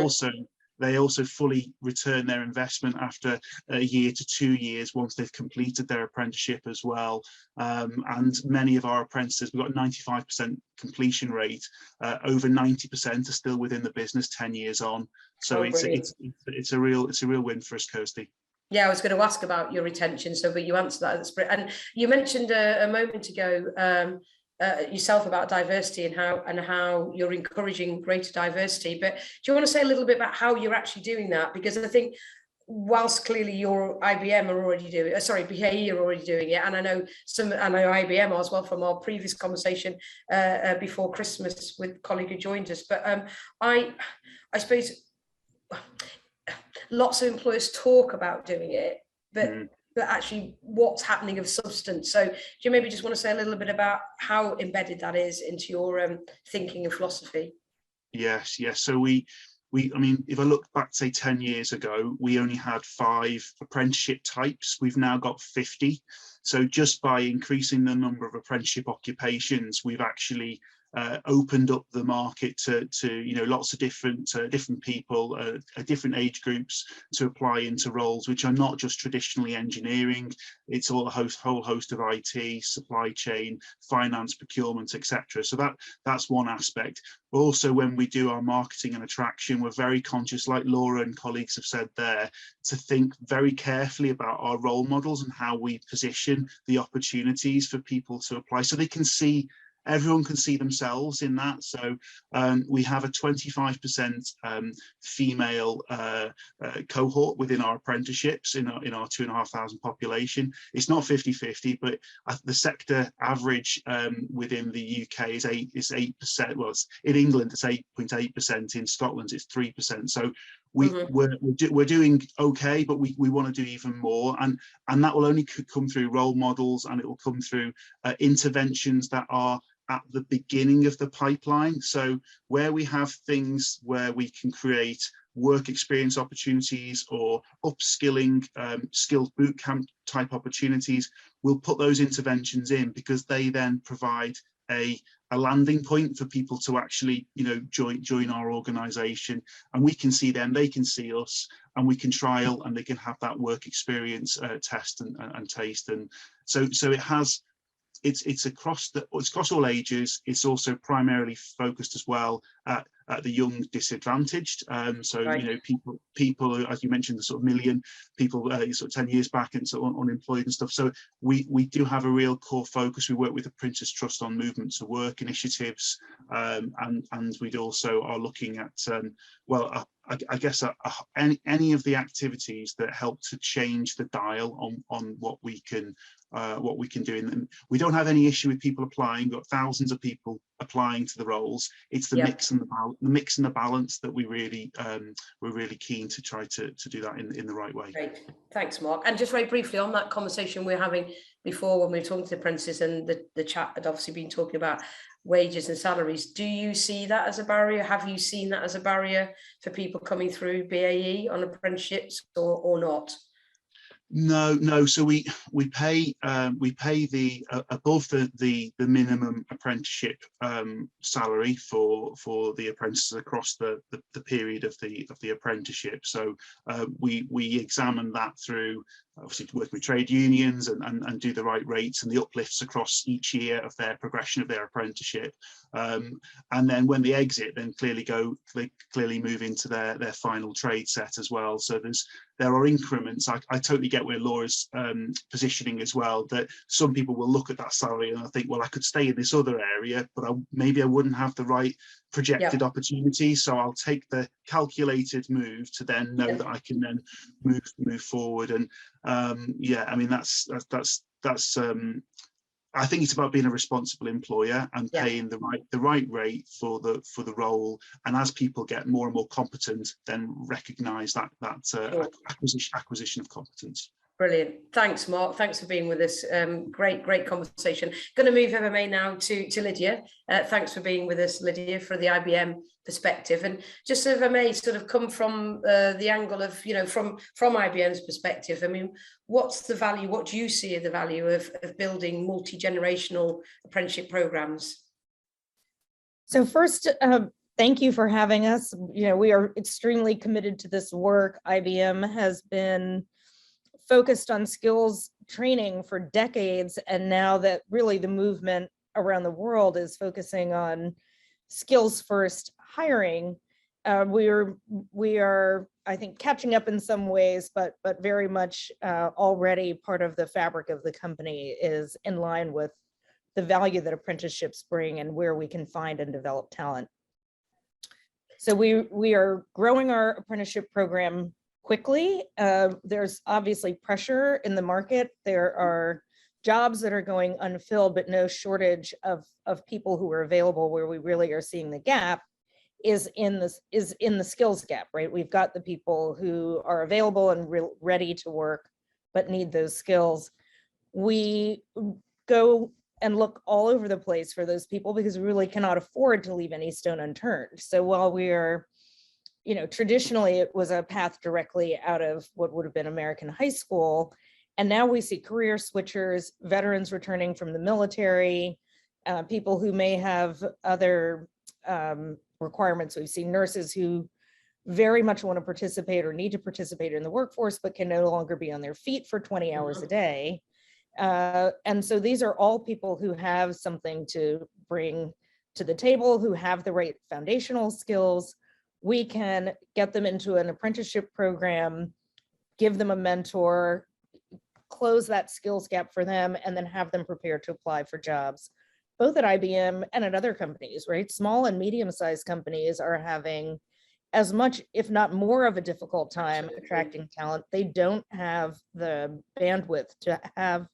also fully return their investment after a year to 2 years once they've completed their apprenticeship as well. And many of our apprentices, we've got a 95% completion rate. Over 90% are still within the business 10 years on. So it's a real win for us, Kirstie. Yeah, I was going to ask about your retention, but you answered that. And you mentioned a moment ago yourself about diversity and how you're encouraging greater diversity. But do you want to say a little bit about how you're actually doing that? Because I think whilst clearly your IBM are already doing it, BAE are already doing it, and I know IBM as well from our previous conversation before Christmas with a colleague who joined us. But I suppose lots of employers talk about doing it, but actually what's happening of substance. So do you maybe just want to say a little bit about how embedded that is into your thinking and philosophy? Yes. So I mean, if I look back, say 10 years ago, we only had 5 apprenticeship types. We've now got 50. So just by increasing the number of apprenticeship occupations, we've actually opened up the market to you know, lots of different people, different age groups to apply into roles which are not just traditionally engineering. It's all a whole host of IT, supply chain, finance, procurement, etc. So that's one aspect. Also, when we do our marketing and attraction, we're very conscious, like Laura and colleagues have said there, to think very carefully about our role models and how we position the opportunities for people to apply, so they can see. Everyone can see themselves in that. So we have a 25% female cohort within our apprenticeships in our 2,500 population. It's not 50-50, but the sector average within the UK is 8%. Well, in England it's 8.8%. In Scotland it's 3%. So we're doing okay, but we want to do even more, and that will only come through role models, and it will come through interventions that are at the beginning of the pipeline. So where we have things where we can create work experience opportunities or upskilling, skills bootcamp type opportunities, we'll put those interventions in, because they then provide a landing point for people to actually, you know, join our organisation, and we can see them, they can see us, and we can trial, and they can have that work experience test and taste. And so it's across all ages. It's also primarily focused as well at the young disadvantaged. So Right. you know, people who, as you mentioned, the sort of million people sort of 10 years back and sort of unemployed and stuff. So we do have a real core focus. We work with the Apprentice Trust on movement to work initiatives, and we also are looking at well, I guess any of the activities that help to change the dial on what we can do. And we don't have any issue with people applying. We've got thousands of people applying to the roles. It's the mix and the balance that we're really keen to try to do that in the right way. Great, thanks, Mark. And just very briefly on that conversation we were having before when we were talking to the apprentices, and the chat had obviously been talking about wages and salaries. Do you see that as a barrier? Have you seen that as a barrier for people coming through BAE on apprenticeships or not? No. So we pay the above the minimum apprenticeship salary for the apprentices across the period of the apprenticeship. So we examine that through obviously working with trade unions and do the right rates and the uplifts across each year of their progression of their apprenticeship. And then when they exit, then clearly move into their final trade set as well. So there are increments. I totally get where Laura's positioning as well, that some people will look at that salary and I think, well, I could stay in this other area, but maybe I wouldn't have the right projected opportunity. So I'll take the calculated move to then know that I can then move forward. And I mean, that's I think it's about being a responsible employer and paying the right rate for the role. And as people get more and more competent, then recognise that acquisition of competence. Brilliant. Thanks, Mark. Thanks for being with us. Great conversation. Going to move MMA now to Lydia. Thanks for being with us, Lydia, for the IBM perspective. And just if I may sort of come from the angle of, you know, from IBM's perspective, I mean, what's the value? What do you see as the value of building multi-generational apprenticeship programs? So first, thank you for having us. You know, we are extremely committed to this work. IBM has been focused on skills training for decades, and now that really the movement around the world is focusing on skills first hiring, we are I think catching up in some ways, but very much already part of the fabric of the company is in line with the value that apprenticeships bring and where we can find and develop talent. So we are growing our apprenticeship program quickly. There's obviously pressure in the market. There are jobs that are going unfilled, but no shortage of people who are available. Where we really are seeing the gap is in the skills gap, right? We've got the people who are available and ready to work, but need those skills. We go and look all over the place for those people because we really cannot afford to leave any stone unturned. So while we are, you know, traditionally it was a path directly out of what would have been American high school. And now we see career switchers, veterans returning from the military, people who may have other requirements. We've seen nurses who very much want to participate or need to participate in the workforce, but can no longer be on their feet for 20 hours a day. And so these are all people who have something to bring to the table, who have the right foundational skills. We can get them into an apprenticeship program, give them a mentor, close that skills gap for them, and then have them prepared to apply for jobs, both at IBM and at other companies, right? Small and medium-sized companies are having as much, if not more, of a difficult time attracting talent. They don't have the bandwidth to have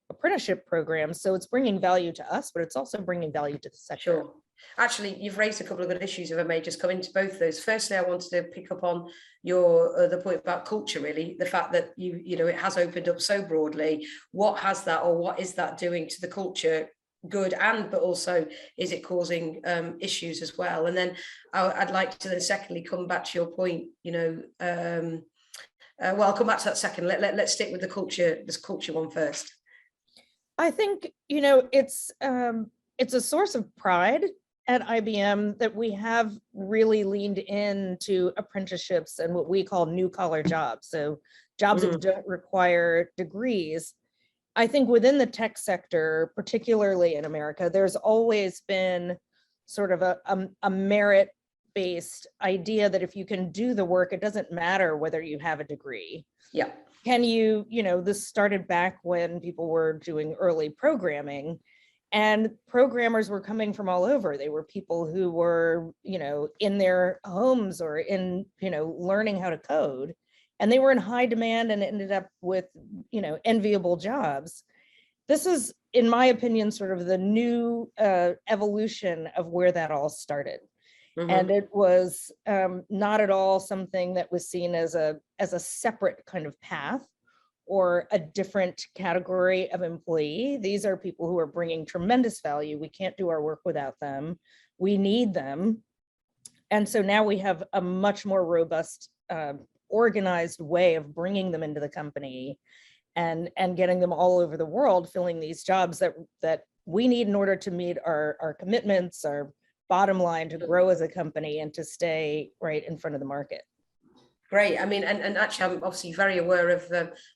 apprenticeship programs. So it's bringing value to us, but it's also bringing value to the sector. Sure. Actually, you've raised a couple of good issues, if I may just come into both of those. Firstly, I wanted to pick up on your the point about culture, really, the fact that you know it has opened up so broadly. What has that, or what is that doing to the culture? Good, and but also is it causing issues as well? And then I'd like to then secondly come back to your point. You know, well, I'll come back to that second. Let's stick with the culture. This culture one first. I think, you know, it's a source of pride at IBM that we have really leaned into apprenticeships and what we call new collar jobs. So jobs that don't require degrees. I think within the tech sector, particularly in America, there's always been sort of a merit based idea that if you can do the work, it doesn't matter whether you have a degree. Yeah. Can you, this started back when people were doing early programming, and programmers were coming from all over. They were people who were, in their homes or in, learning how to code, and they were in high demand and ended up with, enviable jobs. This is, in my opinion, sort of the new evolution of where that all started. And it was not at all something that was seen as a separate kind of path or a different category of employee. These are people who are bringing tremendous value. We can't do our work without them. We need them. And so now we have a much more robust, organized way of bringing them into the company and getting them all over the world, filling these jobs that we need in order to meet our commitments, our bottom line, to grow as a company and to stay right in front of the market. Great. I mean, and actually, I'm obviously very aware of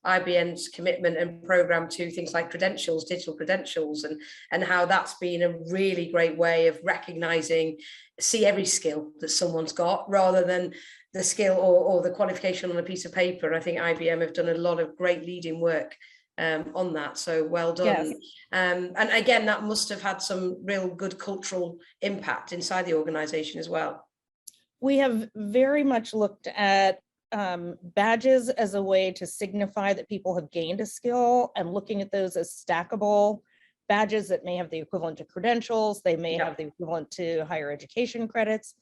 IBM's commitment and program to things like credentials, digital credentials, and how that's been a really great way of recognizing, see every skill that someone's got rather than the skill or the qualification on a piece of paper. I think IBM have done a lot of great leading work on that. So well done. Yes. And again, that must have had some real good cultural impact inside the organization as well. We have very much looked at badges as a way to signify that people have gained a skill, and looking at those as stackable badges that may have the equivalent to credentials. They may have the equivalent to higher education credits.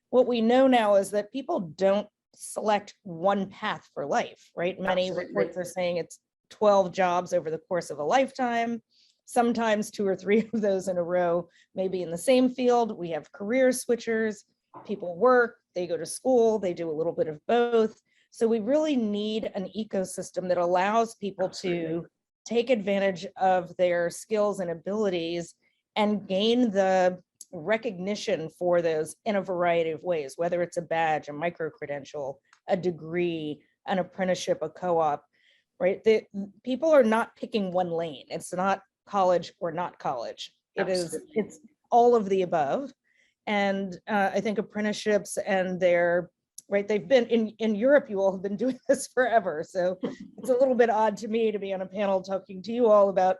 What we know now is that people don't select one path for life, right? Many reports are saying it's 12 jobs over the course of a lifetime. Sometimes 2 or 3 of those in a row, maybe in the same field. We have career switchers. People work, they go to school, they do a little bit of both. So we really need an ecosystem that allows people to take advantage of their skills and abilities and gain the recognition for those in a variety of ways, whether it's a badge, a micro-credential, a degree, an apprenticeship, a co-op, right? People are not picking one lane. It's not college or not college. It's all of the above. And I think apprenticeships and they've been in Europe, you all have been doing this forever. So it's a little bit odd to me to be on a panel talking to you all about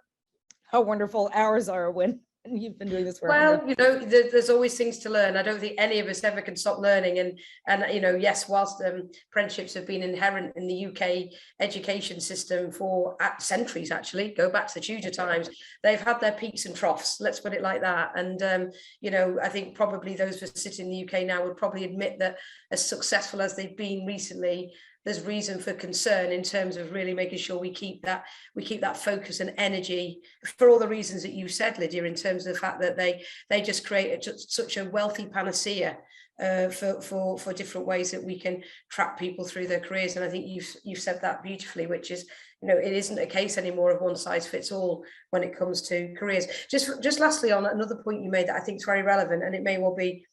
how wonderful ours are when you've been doing this for well, there's always things to learn. I don't think any of us ever can stop learning. And yes, whilst apprenticeships have been inherent in the UK education system for centuries, actually, go back to the Tudor times, they've had their peaks and troughs, let's put it like that. And I think probably those who sit in the UK now would probably admit that as successful as they've been recently, there's reason for concern in terms of really making sure we keep that focus and energy for all the reasons that you said, Lydia, in terms of the fact that they just create such a wealthy panacea for different ways that we can track people through their careers. And I think you've said that beautifully, which is, it isn't a case anymore of one size fits all when it comes to careers. Just lastly, on another point you made that I think is very relevant, and it may well be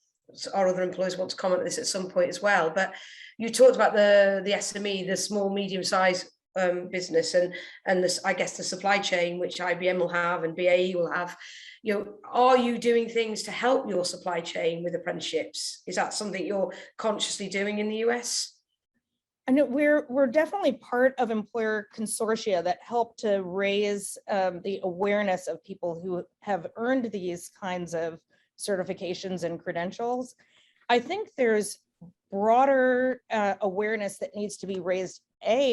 our other employers want to comment on this at some point as well, but you talked about the SME, the small, medium-sized business, and this, I guess, the supply chain, which IBM will have and BAE will have. Are you doing things to help your supply chain with apprenticeships? Is that something you're consciously doing in the US? I know we're definitely part of employer consortia that help to raise the awareness of people who have earned these kinds of certifications and credentials. I think there's broader awareness that needs to be raised,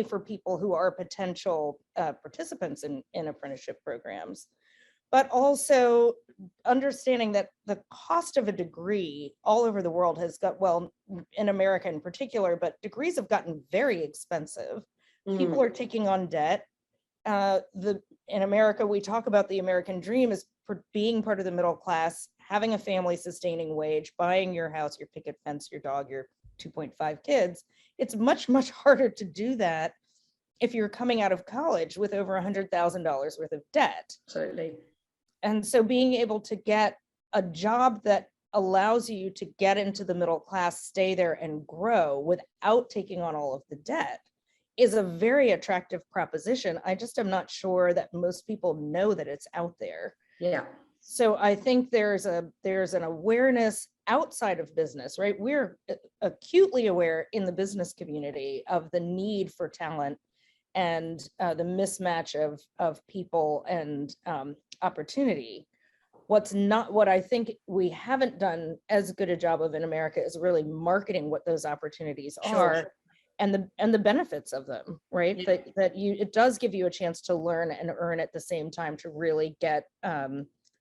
for people who are potential participants in apprenticeship programs, but also understanding that the cost of a degree all over the world has got, well, in America in particular, but degrees have gotten very expensive. People are taking on debt. In America, we talk about the American dream as being part of the middle class, having a family sustaining wage, buying your house, your picket fence, your dog, your 2.5 kids. It's much, much harder to do that if you're coming out of college with over $100,000 worth of debt. Absolutely. And so being able to get a job that allows you to get into the middle class, stay there and grow without taking on all of the debt is a very attractive proposition. I just am not sure that most people know that it's out there. Yeah. So I think there's an awareness outside of business, right? We're acutely aware in the business community of the need for talent and the mismatch of people and opportunity. What I think we haven't done as good a job of in America is really marketing what those opportunities are and the benefits of them, right? Yeah. It does give you a chance to learn and earn at the same time, to really get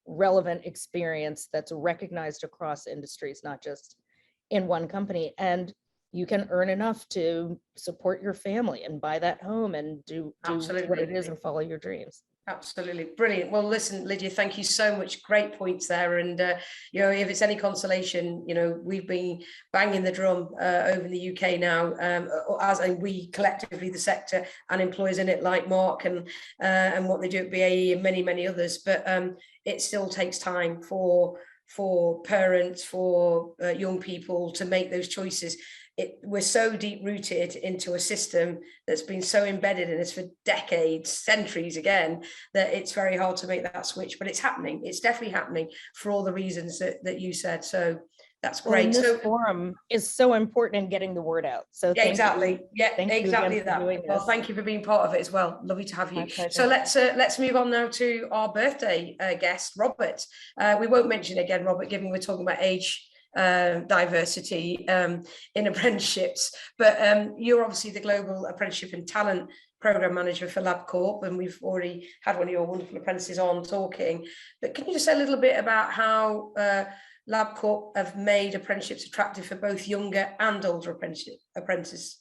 relevant experience that's recognized across industries, not just in one company. And you can earn enough to support your family and buy that home and do what it is and follow your dreams. Absolutely. Brilliant. Well, listen, Lydia, thank you so much. Great points there. And, you know, if it's any consolation, you know, we've been banging the drum over in the UK now, as we collectively, the sector and employers in it, like Mark and what they do at BAE and many, many others. But it still takes time for parents, for young people to make those choices. We're so deep rooted into a system that's been so embedded in us for decades, centuries again, that it's very hard to make that switch, but it's happening. It's definitely happening for all the reasons that you said. So that's great. Well, this forum is so important in getting the word out. So yeah, exactly. Yeah, exactly that. Well, thank you for being part of it as well. Lovely to have you. So let's move on now to our birthday guest, Robert. We won't mention again, Robert, given we're talking about age diversity in apprenticeships, but you're obviously the Global Apprenticeship and Talent Program Manager for LabCorp, and we've already had one of your wonderful apprentices on talking. But can you just say a little bit about how LabCorp have made apprenticeships attractive for both younger and older apprenticeships?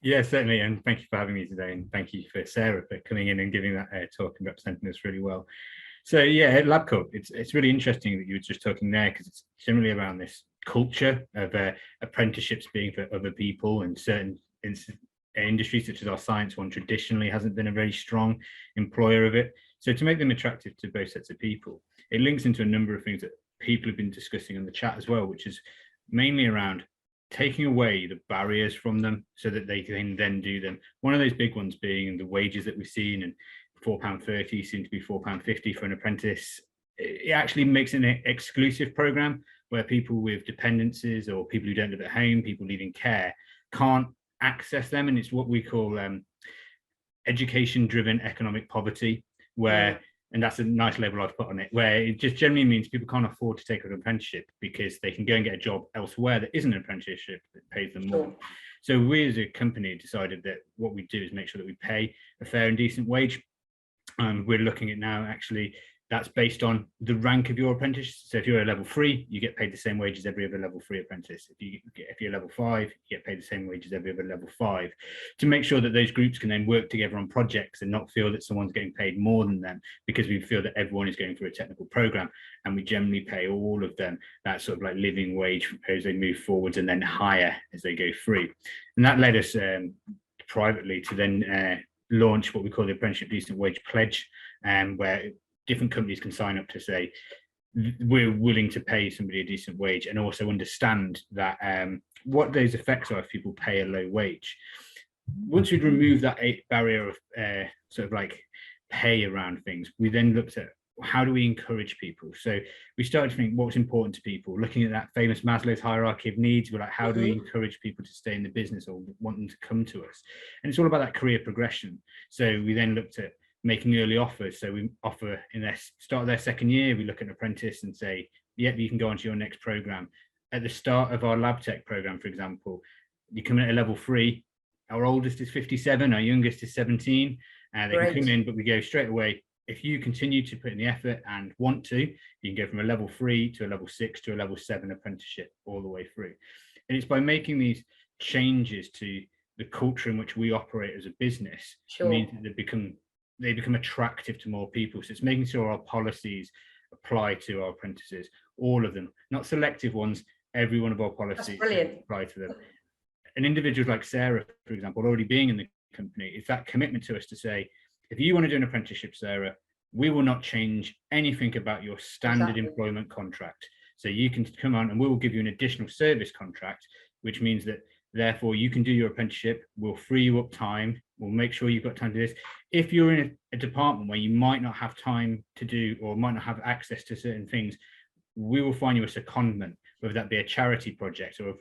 Yeah, certainly, and thank you for having me today, and thank you for Sarah for coming in and giving that talk and representing us really well. So yeah, at LabCorp, it's really interesting that you were just talking there, because it's generally around this culture of apprenticeships being for other people, and certain industries such as our science one traditionally hasn't been a very strong employer of it. So to make them attractive to both sets of people, it links into a number of things that people have been discussing in the chat as well, which is mainly around taking away the barriers from them so that they can then do them. One of those big ones being the wages that we've seen, and £4.30 soon to be £4.50 for an apprentice. It actually makes an exclusive program where people with dependencies or people who don't live at home, people needing care, can't access them. And it's what we call education-driven economic poverty, where, and that's a nice label I've put on it, where it just generally means people can't afford to take an apprenticeship because they can go and get a job elsewhere that isn't an apprenticeship that pays them more. So we as a company decided that what we do is make sure that we pay a fair and decent wage. We're looking at now, actually, that's based on the rank of your apprentice. So if you're a level 3, you get paid the same wage as every other level 3 apprentice. If you're level 5, you get paid the same wage as every other level 5, to make sure that those groups can then work together on projects and not feel that someone's getting paid more than them, because we feel that everyone is going through a technical program, and we generally pay all of them that sort of like living wage as they move forwards, and then higher as they go through. And that led us privately to then launch what we call the Apprenticeship Decent Wage Pledge, where different companies can sign up to say, we're willing to pay somebody a decent wage, and also understand that what those effects are if people pay a low wage. Once we'd removed that barrier of sort of like pay around things, we then looked at how do we encourage people. So we started to think what's important to people, looking at that famous Maslow's hierarchy of needs. We're like, how do we encourage people to stay in the business or want them to come to us? And it's all about that career progression. So we then looked at making early offers. So we offer in their start of their second year, we look at an apprentice and say, yep, you can go on to your next program. At the start of our lab tech program, for example, you come in at a level 3. Our oldest is 57, our youngest is 17. They can come in, but we go straight away. If you continue to put in the effort and want to, you can go from a level 3 to a level 6 to a level 7 apprenticeship all the way through. And it's by making these changes to the culture in which we operate as a business, means that they become attractive to more people. So it's making sure our policies apply to our apprentices, all of them, not selective ones. Every one of our policies apply to them. And individuals like Sarah, for example, already being in the company, it's that commitment to us to say, if you want to do an apprenticeship, Sarah, we will not change anything about your standard employment contract. So you can come on and we will give you an additional service contract, which means that Therefore, you can do your apprenticeship. We'll free you up time. We'll make sure you've got time to do this. If you're in a department where you might not have time to do or might not have access to certain things, we will find you a secondment, whether that be a charity project, or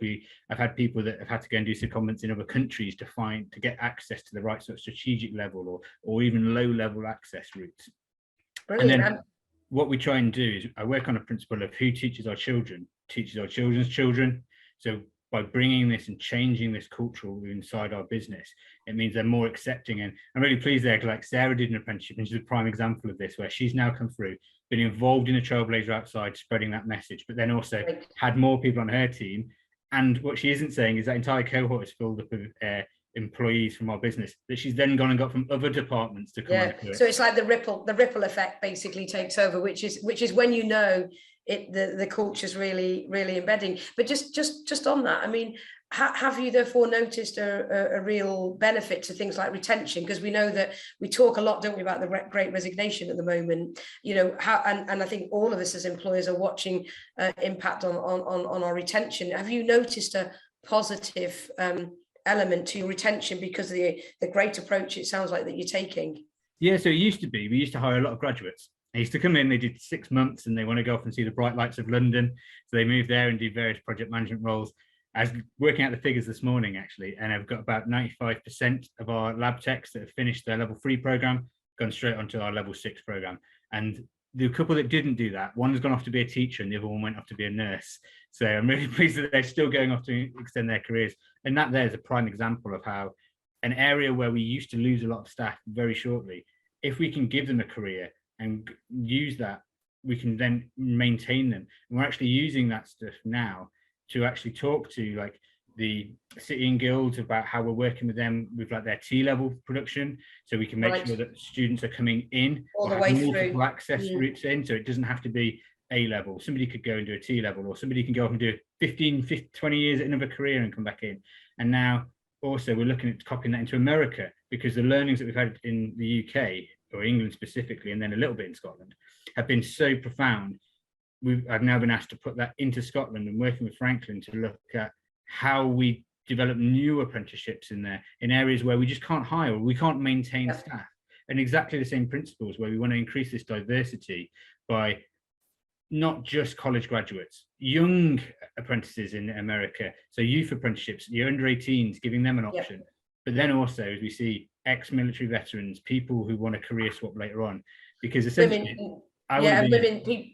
I've had people that have had to go and do secondments in other countries to get access to the right sort of strategic level or even low level access routes. Brilliant. And then what we try and do is I work on a principle of who teaches our children, teaches our children's children. So by bringing this and changing this culture inside our business, it means they're more accepting. And I'm really pleased there, like Sarah did an apprenticeship, and she's a prime example of this, where she's now come through, been involved in a trailblazer outside, spreading that message, but then also had more people on her team. And what she isn't saying is that entire cohort is filled up with employees from our business that she's then gone and got from other departments to come. Yeah, so it's like the ripple effect basically takes over, which is when you know the culture's really embedding. But just on that, I mean, have you therefore noticed a real benefit to things like retention? Because we know that we talk a lot, don't we, about the great resignation at the moment, you know, and I think all of us as employers are watching impact on our retention. Have you noticed a positive element to your retention because of the great approach it sounds like that you're taking? Yeah, so it used to be, we used to hire a lot of graduates. They used to come in, they did 6 months and they want to go off and see the bright lights of London. So they move there and do various project management roles. I was working out the figures this morning, actually, and I've got about 95% of our lab techs that have finished their level 3 program, gone straight onto our level 6 program. And the couple that didn't do that, one has gone off to be a teacher and the other one went off to be a nurse. So I'm really pleased that they're still going off to extend their careers. And that there is a prime example of how an area where we used to lose a lot of staff very shortly, if we can give them a career and use that, we can then maintain them. And we're actually using that stuff now to actually talk to like the city and guilds about how we're working with them with like their T-level production, so we can make sure that students are coming in all the or way have multiple through access routes in, so it doesn't have to be A-level. Somebody could go and do a T-level, or somebody can go off and do 20 years at another career and come back in. And now also we're looking at copying that into America, because the learnings that we've had in the UK or England specifically, and then a little bit in Scotland, have been so profound. I've now been asked to put that into Scotland and working with Franklin to look at how we develop new apprenticeships in there, in areas where we just can't hire, we can't maintain staff. And exactly the same principles where we want to increase this diversity by not just college graduates, young apprentices in America, so youth apprenticeships, you're under 18s, giving them an option. But then also, as we see, ex-military veterans, people who want a career swap later on, because essentially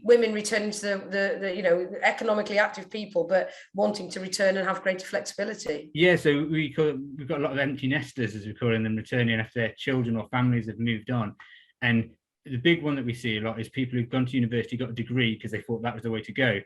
women returning to the you know, economically active people, but wanting to return and have greater flexibility. Yeah, so we've got a lot of empty nesters, as we're calling them, returning after their children or families have moved on. And the big one that we see a lot is people who've gone to university, got a degree because they thought that was the way to go,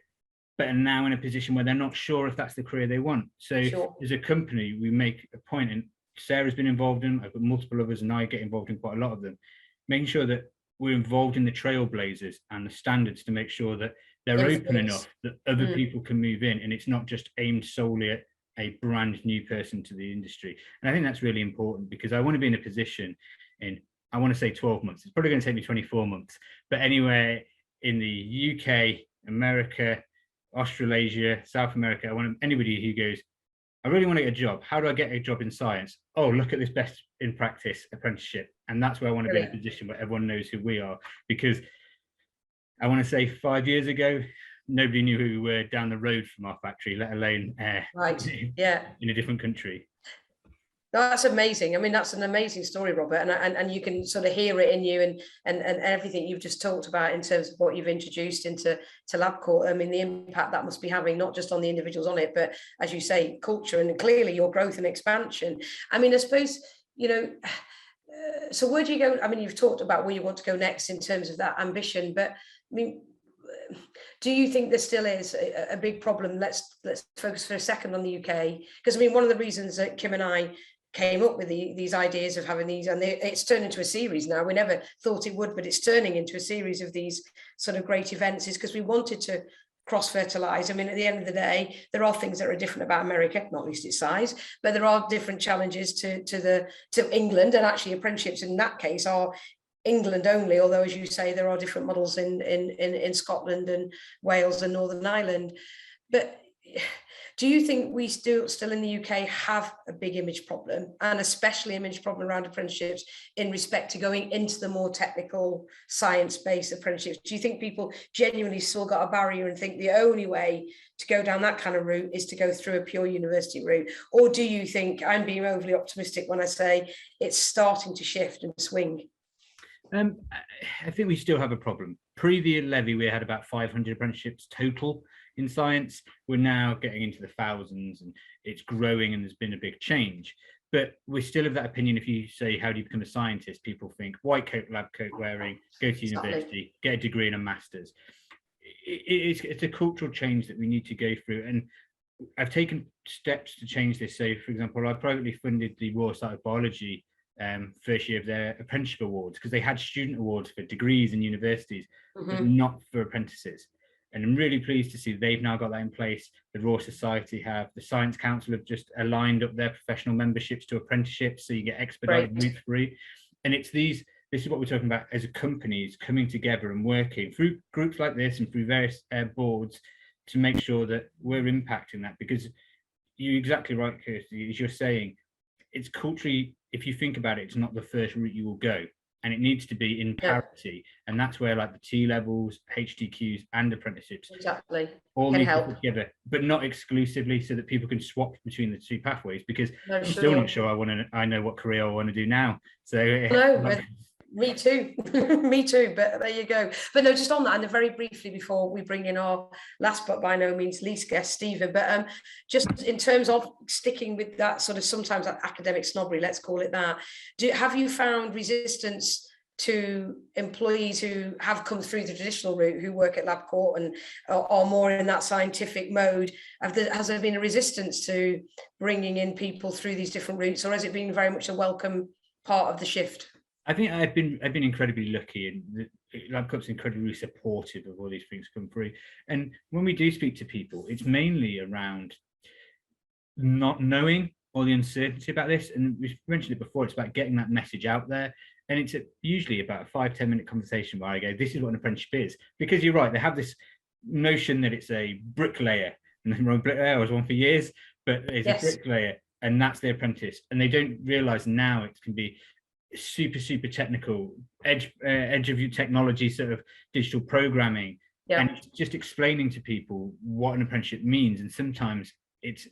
but are now in a position where they're not sure if that's the career they want. So as a company, we make a point, and Sarah's been involved in, I've got multiple others, and I get involved in quite a lot of them, making sure that we're involved in the trailblazers and the standards to make sure that they're open enough that other people can move in, and it's not just aimed solely at a brand new person to the industry. And I think that's really important, because I want to be in a position in, I want to say 12 months, it's probably going to take me 24 months, but anywhere in the UK, America, Australasia, South America, I want anybody who goes, I really want to get a job. How do I get a job in science? Oh, look at this best in practice apprenticeship. And that's where I want to be in a position where everyone knows who we are. Because I want to say 5 years ago, nobody knew who we were down the road from our factory, let alone in a different country. That's amazing. I mean, that's an amazing story, Robert, and you can sort of hear it in you and everything you've just talked about in terms of what you've introduced into LabCorp. I mean, the impact that must be having, not just on the individuals on it, but as you say, culture, and clearly your growth and expansion. I mean, I suppose, you know, so where do you go? I mean, you've talked about where you want to go next in terms of that ambition, but I mean, do you think there still is a big problem? Let's focus for a second on the UK, because I mean, one of the reasons that Kim and I came up with these ideas of having these, and it's turned into a series now. We never thought it would, but it's turning into a series of these sort of great events, is because we wanted to cross-fertilize. I mean, at the end of the day, there are things that are different about America, not least its size, but there are different challenges to England, and actually apprenticeships in that case are England only, although as you say, there are different models in Scotland and Wales and Northern Ireland. But Do you think we still in the UK have a big image problem, and especially image problem around apprenticeships in respect to going into the more technical science-based apprenticeships? Do you think people genuinely still got a barrier and think the only way to go down that kind of route is to go through a pure university route? Or do you think I'm being overly optimistic when I say it's starting to shift and swing? I think we still have a problem. Pre the levy, we had about 500 apprenticeships total in science. We're now getting into the thousands, and it's growing, and there's been a big change. But we're still of that opinion. If you say, how do you become a scientist? People think white coat, lab coat wearing, go to university, get a degree and a master's. It's a cultural change that we need to go through. And I've taken steps to change this. So, for example, I privately funded the Royal Society of Biology first year of their apprenticeship awards, because they had student awards for degrees in universities, but not for apprentices. And I'm really pleased to see they've now got that in place. The Royal Society have, the Science Council have just aligned up their professional memberships to apprenticeships, so you get expedited routes free. And it's this is what we're talking about as a companies coming together and working through groups like this and through various boards to make sure that we're impacting that. Because you're exactly right, Kirstie, as you're saying, it's culturally, if you think about it, it's not the first route you will go, and it needs to be in parity. And that's where, like, the T levels, HTQs, and apprenticeships all need to put together, but not exclusively, so that people can swap between the two pathways. Because I'm still not sure I know what career I want to do now. So me too. Me too, but there you go. But no, just on that, and very briefly before we bring in our last but by no means least guest, Stephen, but just in terms of sticking with that sort of sometimes that academic snobbery, let's call it that, have you found resistance to employees who have come through the traditional route, who work at LabCourt and are more in that scientific mode? Has there been a resistance to bringing in people through these different routes, or has it been very much a welcome part of the shift? I think I've been incredibly lucky, and LabCourt's incredibly supportive of all these things come through. And when we do speak to people, it's mainly around not knowing or the uncertainty about this. And we've mentioned it before, it's about getting that message out there. And it's usually about a 5-10 minute conversation where I go, this is what an apprenticeship is. Because you're right, they have this notion that it's a bricklayer, and then bricklayer was one for years, but it's a bricklayer, and that's the apprentice. And they don't realize now it can be super technical, edge of your technology, sort of digital programming, and just explaining to people what an apprenticeship means. And sometimes it's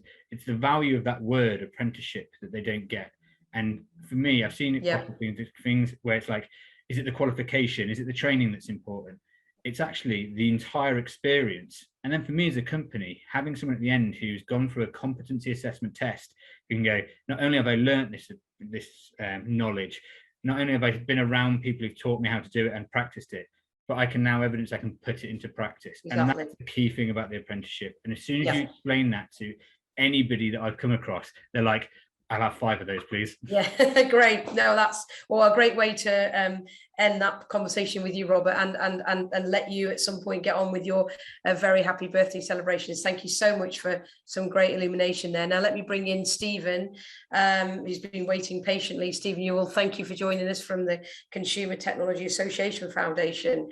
the value of that word apprenticeship that they don't get. And for me, I've seen it things where it's like, is it the qualification, is it the training that's important? It's actually the entire experience. And then for me as a company, having someone at the end who's gone through a competency assessment test, who can go, not only have I learned this knowledge, not only have I been around people who've taught me how to do it and practiced it, but I can now evidence I can put it into practice. And that's the key thing about the apprenticeship. And as soon as you explain that to anybody that I've come across, they're like, I'll have 5 of those, please. Yeah, great. No, that's a great way to end that conversation with you, Robert, and let you at some point get on with your very happy birthday celebrations. Thank you so much for some great illumination there. Now let me bring in Stephen, who's been waiting patiently. Stephen Ewell, thank you for joining us from the Consumer Technology Association Foundation.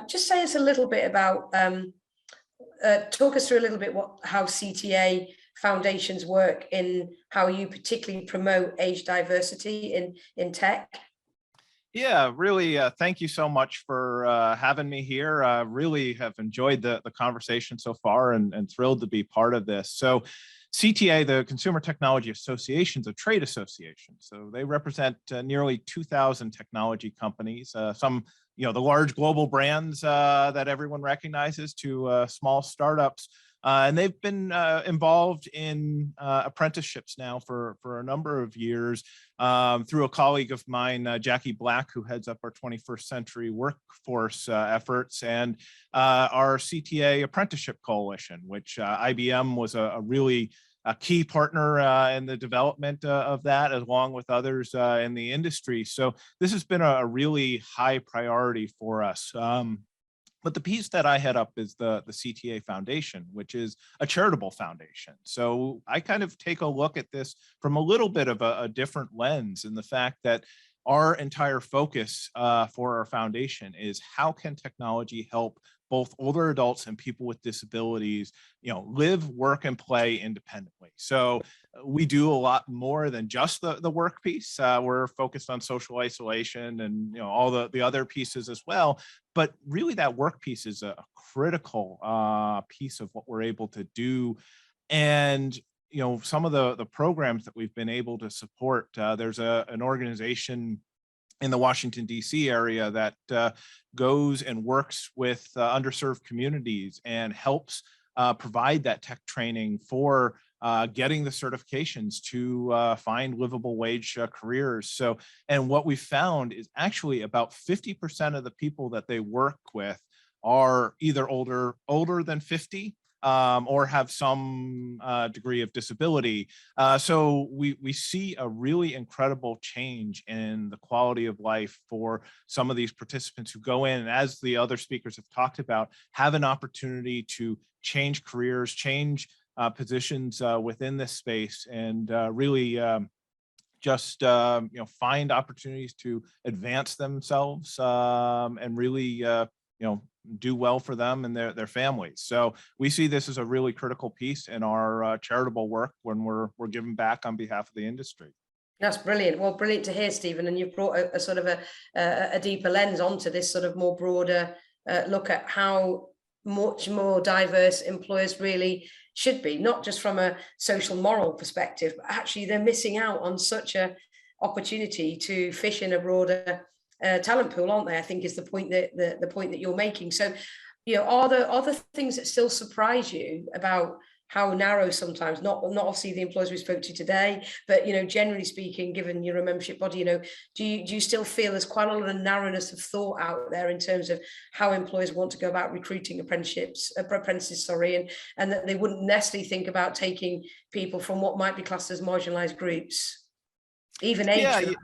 Just say us a little bit about, talk us through a little bit how CTA foundations work in how you particularly promote age diversity in tech. Yeah, really, thank you so much for having me here. Really have enjoyed the conversation so far, and thrilled to be part of this. So CTA, the Consumer Technology Association, is a trade association. So they represent nearly 2,000 technology companies, some, the large global brands that everyone recognizes, to small startups. And they've been involved in apprenticeships now for a number of years, through a colleague of mine, Jackie Black, who heads up our 21st Century Workforce efforts, and our CTA Apprenticeship Coalition, which IBM was a really key partner in the development of that, along with others in the industry. So this has been a really high priority for us. But the piece that I head up is the CTA Foundation, which is a charitable foundation. So I kind of take a look at this from a little bit of a different lens, in the fact that our entire focus for our foundation is how can technology help both older adults and people with disabilities, live, work, and play independently. So we do a lot more than just the work piece. We're focused on social isolation and all the other pieces as well. But really, that work piece is a critical piece of what we're able to do. And some of the programs that we've been able to support. There's an organization in the Washington, D.C. area that goes and works with underserved communities and helps provide that tech training for getting the certifications to find livable wage careers. So, and what we found is actually about 50% of the people that they work with are either older than 50 or have some degree of disability. So we see a really incredible change in the quality of life for some of these participants who go in, and as the other speakers have talked about, have an opportunity to change careers, change positions within this space, and really just find opportunities to advance themselves and really do well for them and their families. So we see this as a really critical piece in our charitable work when we're giving back on behalf of the industry. That's brilliant. Well, brilliant to hear, Stephen. And you've brought a sort of a deeper lens onto this sort of more broader look at how much more diverse employers really should be, not just from a social moral perspective, but actually they're missing out on such a opportunity to fish in a broader talent pool, aren't they? I think is the point that the point that you're making. So, are there other things that still surprise you about how narrow sometimes, not obviously the employers we spoke to today, but generally speaking, given you're a membership body, do you still feel there's quite a lot of narrowness of thought out there in terms of how employers want to go about recruiting apprentices, and that they wouldn't necessarily think about taking people from what might be classed as marginalized groups, even age? I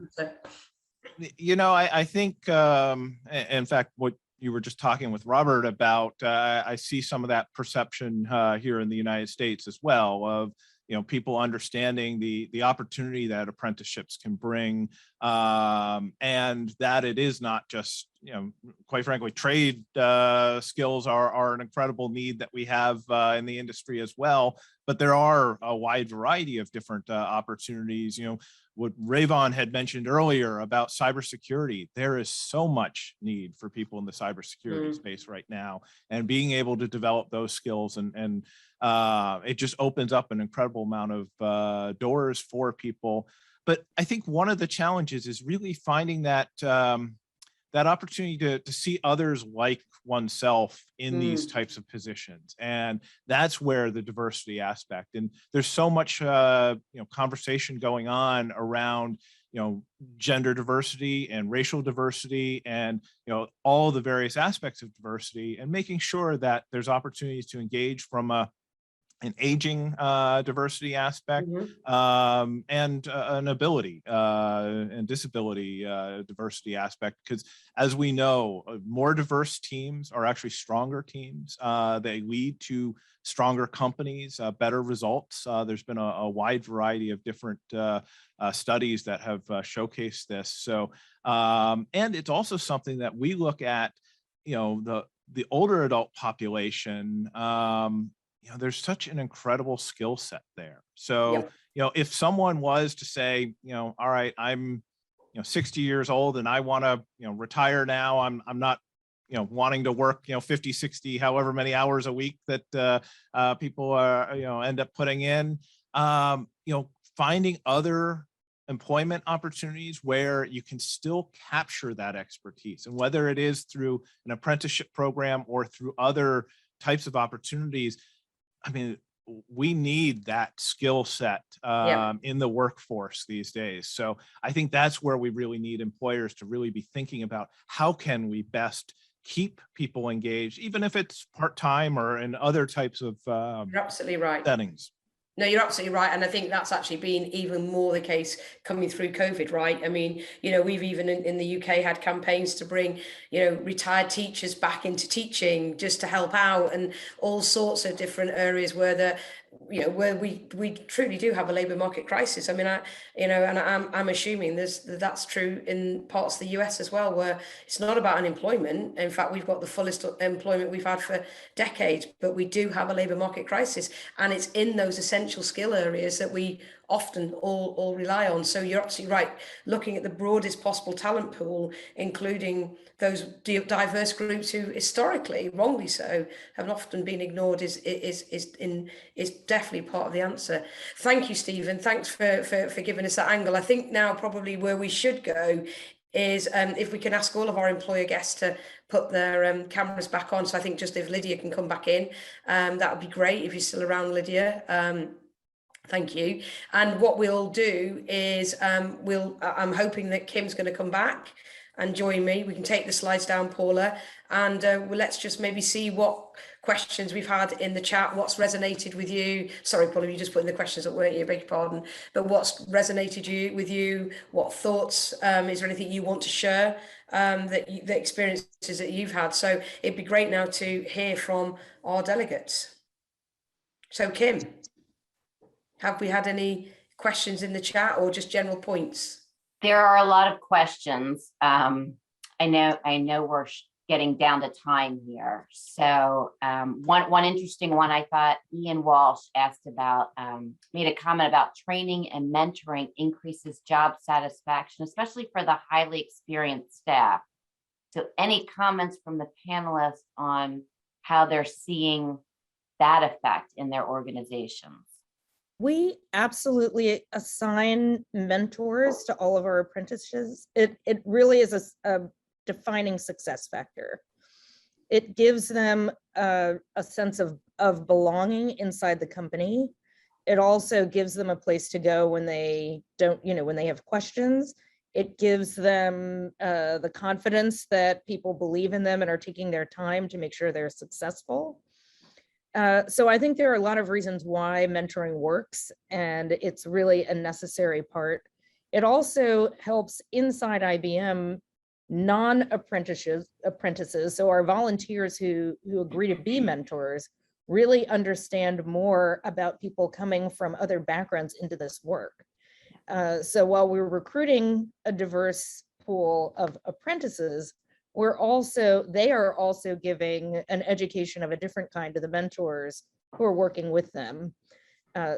think, in fact, what you were just talking with Robert about, I see some of that perception here in the United States as well of, people understanding the opportunity that apprenticeships can bring, and that it is not just, quite frankly, trade skills are an incredible need that we have in the industry as well. But there are a wide variety of different opportunities. What Rayvon had mentioned earlier about cybersecurity, there is so much need for people in the cybersecurity space right now, and being able to develop those skills and it just opens up an incredible amount of doors for people. But I think one of the challenges is really finding that that opportunity to see others like oneself in these types of positions. And that's where the diversity aspect, and there's so much conversation going on around gender diversity and racial diversity and all the various aspects of diversity, and making sure that there's opportunities to engage from an aging diversity aspect, and an ability and disability diversity aspect, because as we know, more diverse teams are actually stronger teams. They lead to stronger companies, better results. There's been a wide variety of different studies that have showcased this. So, and it's also something that we look at, the older adult population. There's such an incredible skill set there. So, if someone was to say, all right, I'm, 60 years old and I want to, retire now, I'm not, wanting to work, 50, 60, however many hours a week that people end up putting in, finding other employment opportunities where you can still capture that expertise, and whether it is through an apprenticeship program or through other types of opportunities. I mean, we need that skill set in the workforce these days. So I think that's where we really need employers to really be thinking about how can we best keep people engaged, even if it's part-time or in other types of You're absolutely right. settings. No, you're absolutely right. And I think that's actually been even more the case coming through COVID, right? I mean, we've even in the UK had campaigns to bring, retired teachers back into teaching just to help out, and all sorts of different areas where where we truly do have a labour market crisis. I mean, I'm assuming that's true in parts of the US as well, where it's not about unemployment. In fact, we've got the fullest employment we've had for decades, but we do have a labour market crisis, and it's in those essential skill areas that we often all rely on. So you're absolutely right. Looking at the broadest possible talent pool, including those diverse groups who historically, wrongly so, have often been ignored, is definitely part of the answer. Thank you, Stephen. Thanks for giving us that angle. I think now probably where we should go is if we can ask all of our employer guests to put their cameras back on. So I think just if Lydia can come back in, that would be great if you're still around, Lydia. Thank you. And what we'll do is I'm hoping that Kim's going to come back and join me. We can take the slides down, Paula, and let's just maybe see what questions we've had in the chat, what's resonated with you. Sorry, Paula, you just put in the questions up, weren't you? Beg your pardon. But what's resonated with you? What thoughts? Is there anything you want to share the experiences that you've had? So it'd be great now to hear from our delegates. So Kim, have we had any questions in the chat or just general points? There are a lot of questions. I know we're getting down to time here. So one interesting one I thought Ian Walsh asked about, made a comment about training and mentoring increases job satisfaction, especially for the highly experienced staff. So any comments from the panelists on how they're seeing that effect in their organizations? We absolutely assign mentors to all of our apprentices. It really is a defining success factor. It gives them a sense of belonging inside the company. It also gives them a place to go when they don't, when they have questions. It gives them the confidence that people believe in them and are taking their time to make sure they're successful. So I think there are a lot of reasons why mentoring works, and it's really a necessary part. It also helps inside IBM non-apprentices, so our volunteers who agree to be mentors really understand more about people coming from other backgrounds into this work. So while we're recruiting a diverse pool of apprentices, they are also giving an education of a different kind to the mentors who are working with them.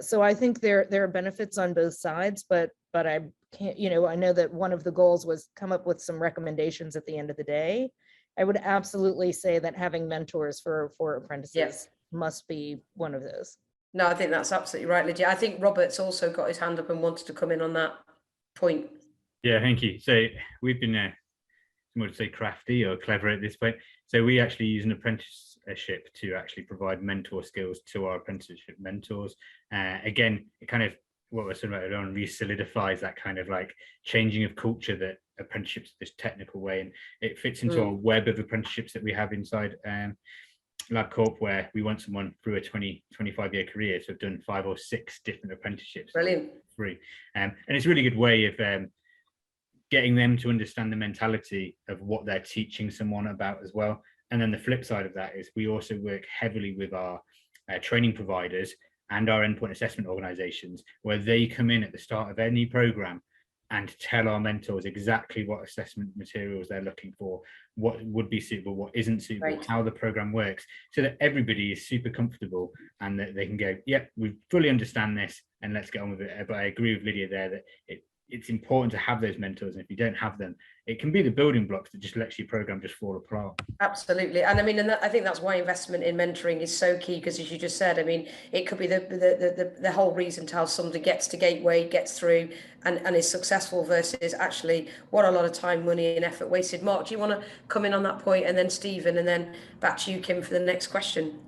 So I think there are benefits on both sides, but I can't, I know that one of the goals was come up with some recommendations at the end of the day. I would absolutely say that having mentors for apprentices must be one of those. No, I think that's absolutely right, Lydia. I think Robert's also got his hand up and wanted to come in on that point. Yeah, thank you. So we've been someone would say crafty or clever at this point. So we actually use an apprenticeship to actually provide mentor skills to our apprenticeship mentors. Again, it kind of, what we're talking about earlier on, re-solidifies that kind of like changing of culture that apprenticeships this technical way, and it fits into our web of apprenticeships that we have inside LabCorp, where we want someone through a 25 year career to have done 5 or 6 different apprenticeships. Brilliant. Free. And it's a really good way of getting them to understand the mentality of what they're teaching someone about as well. And then the flip side of that is we also work heavily with our training providers and our endpoint assessment organizations, where they come in at the start of any program and tell our mentors exactly what assessment materials they're looking for, what would be suitable, what isn't suitable, how the program works, so that everybody is super comfortable and that they can go, yep, we fully understand this and let's get on with it. But I agree with Lydia there that it's important to have those mentors, and if you don't have them, it can be the building blocks that just lets your program just fall apart. Absolutely. And I mean, I think that's why investment in mentoring is so key, because as you just said, I mean, it could be the whole reason to how somebody gets to Gateway, gets through and is successful, versus actually what a lot of time, money and effort wasted. Mark, do you want to come in on that point, and then Stephen, and then back to you, Kim, for the next question?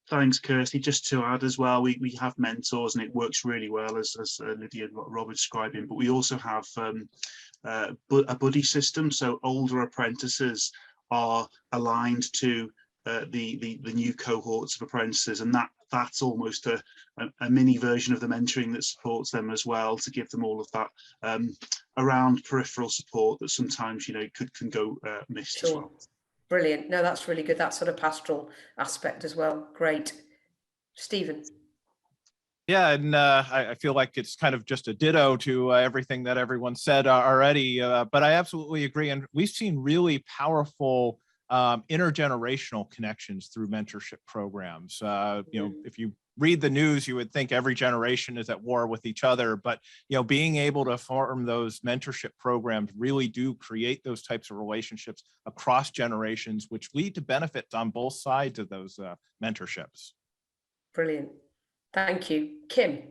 Thanks, Kirstie. Just to add as well, we have mentors, and it works really well, as Lydia and Rob describing, but we also have a buddy system. So older apprentices are aligned to the new cohorts of apprentices, and that's almost a mini version of the mentoring that supports them as well, to give them all of that around peripheral support that sometimes can go missed as well. Brilliant. No, that's really good. That sort of pastoral aspect as well. Great. Stephen. Yeah, and I feel like it's kind of just a ditto to everything that everyone said already, but I absolutely agree. And we've seen really powerful intergenerational connections through mentorship programs. You know, if you read the news, you would think every generation is at war with each other, but you know, being able to form those mentorship programs really do create those types of relationships across generations, which lead to benefits on both sides of those mentorships. Brilliant. Thank you. Kim.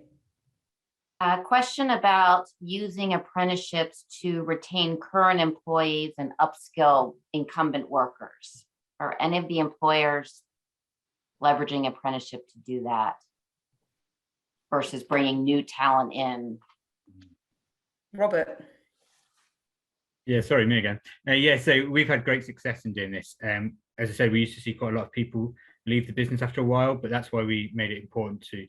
A question about using apprenticeships to retain current employees and upskill incumbent workers. Are any of the employers leveraging apprenticeship to do that versus bringing new talent in? Robert. Yeah, sorry, me again. Yeah, so we've had great success in doing this. As I said, we used to see quite a lot of people leave the business after a while, but that's why we made it important to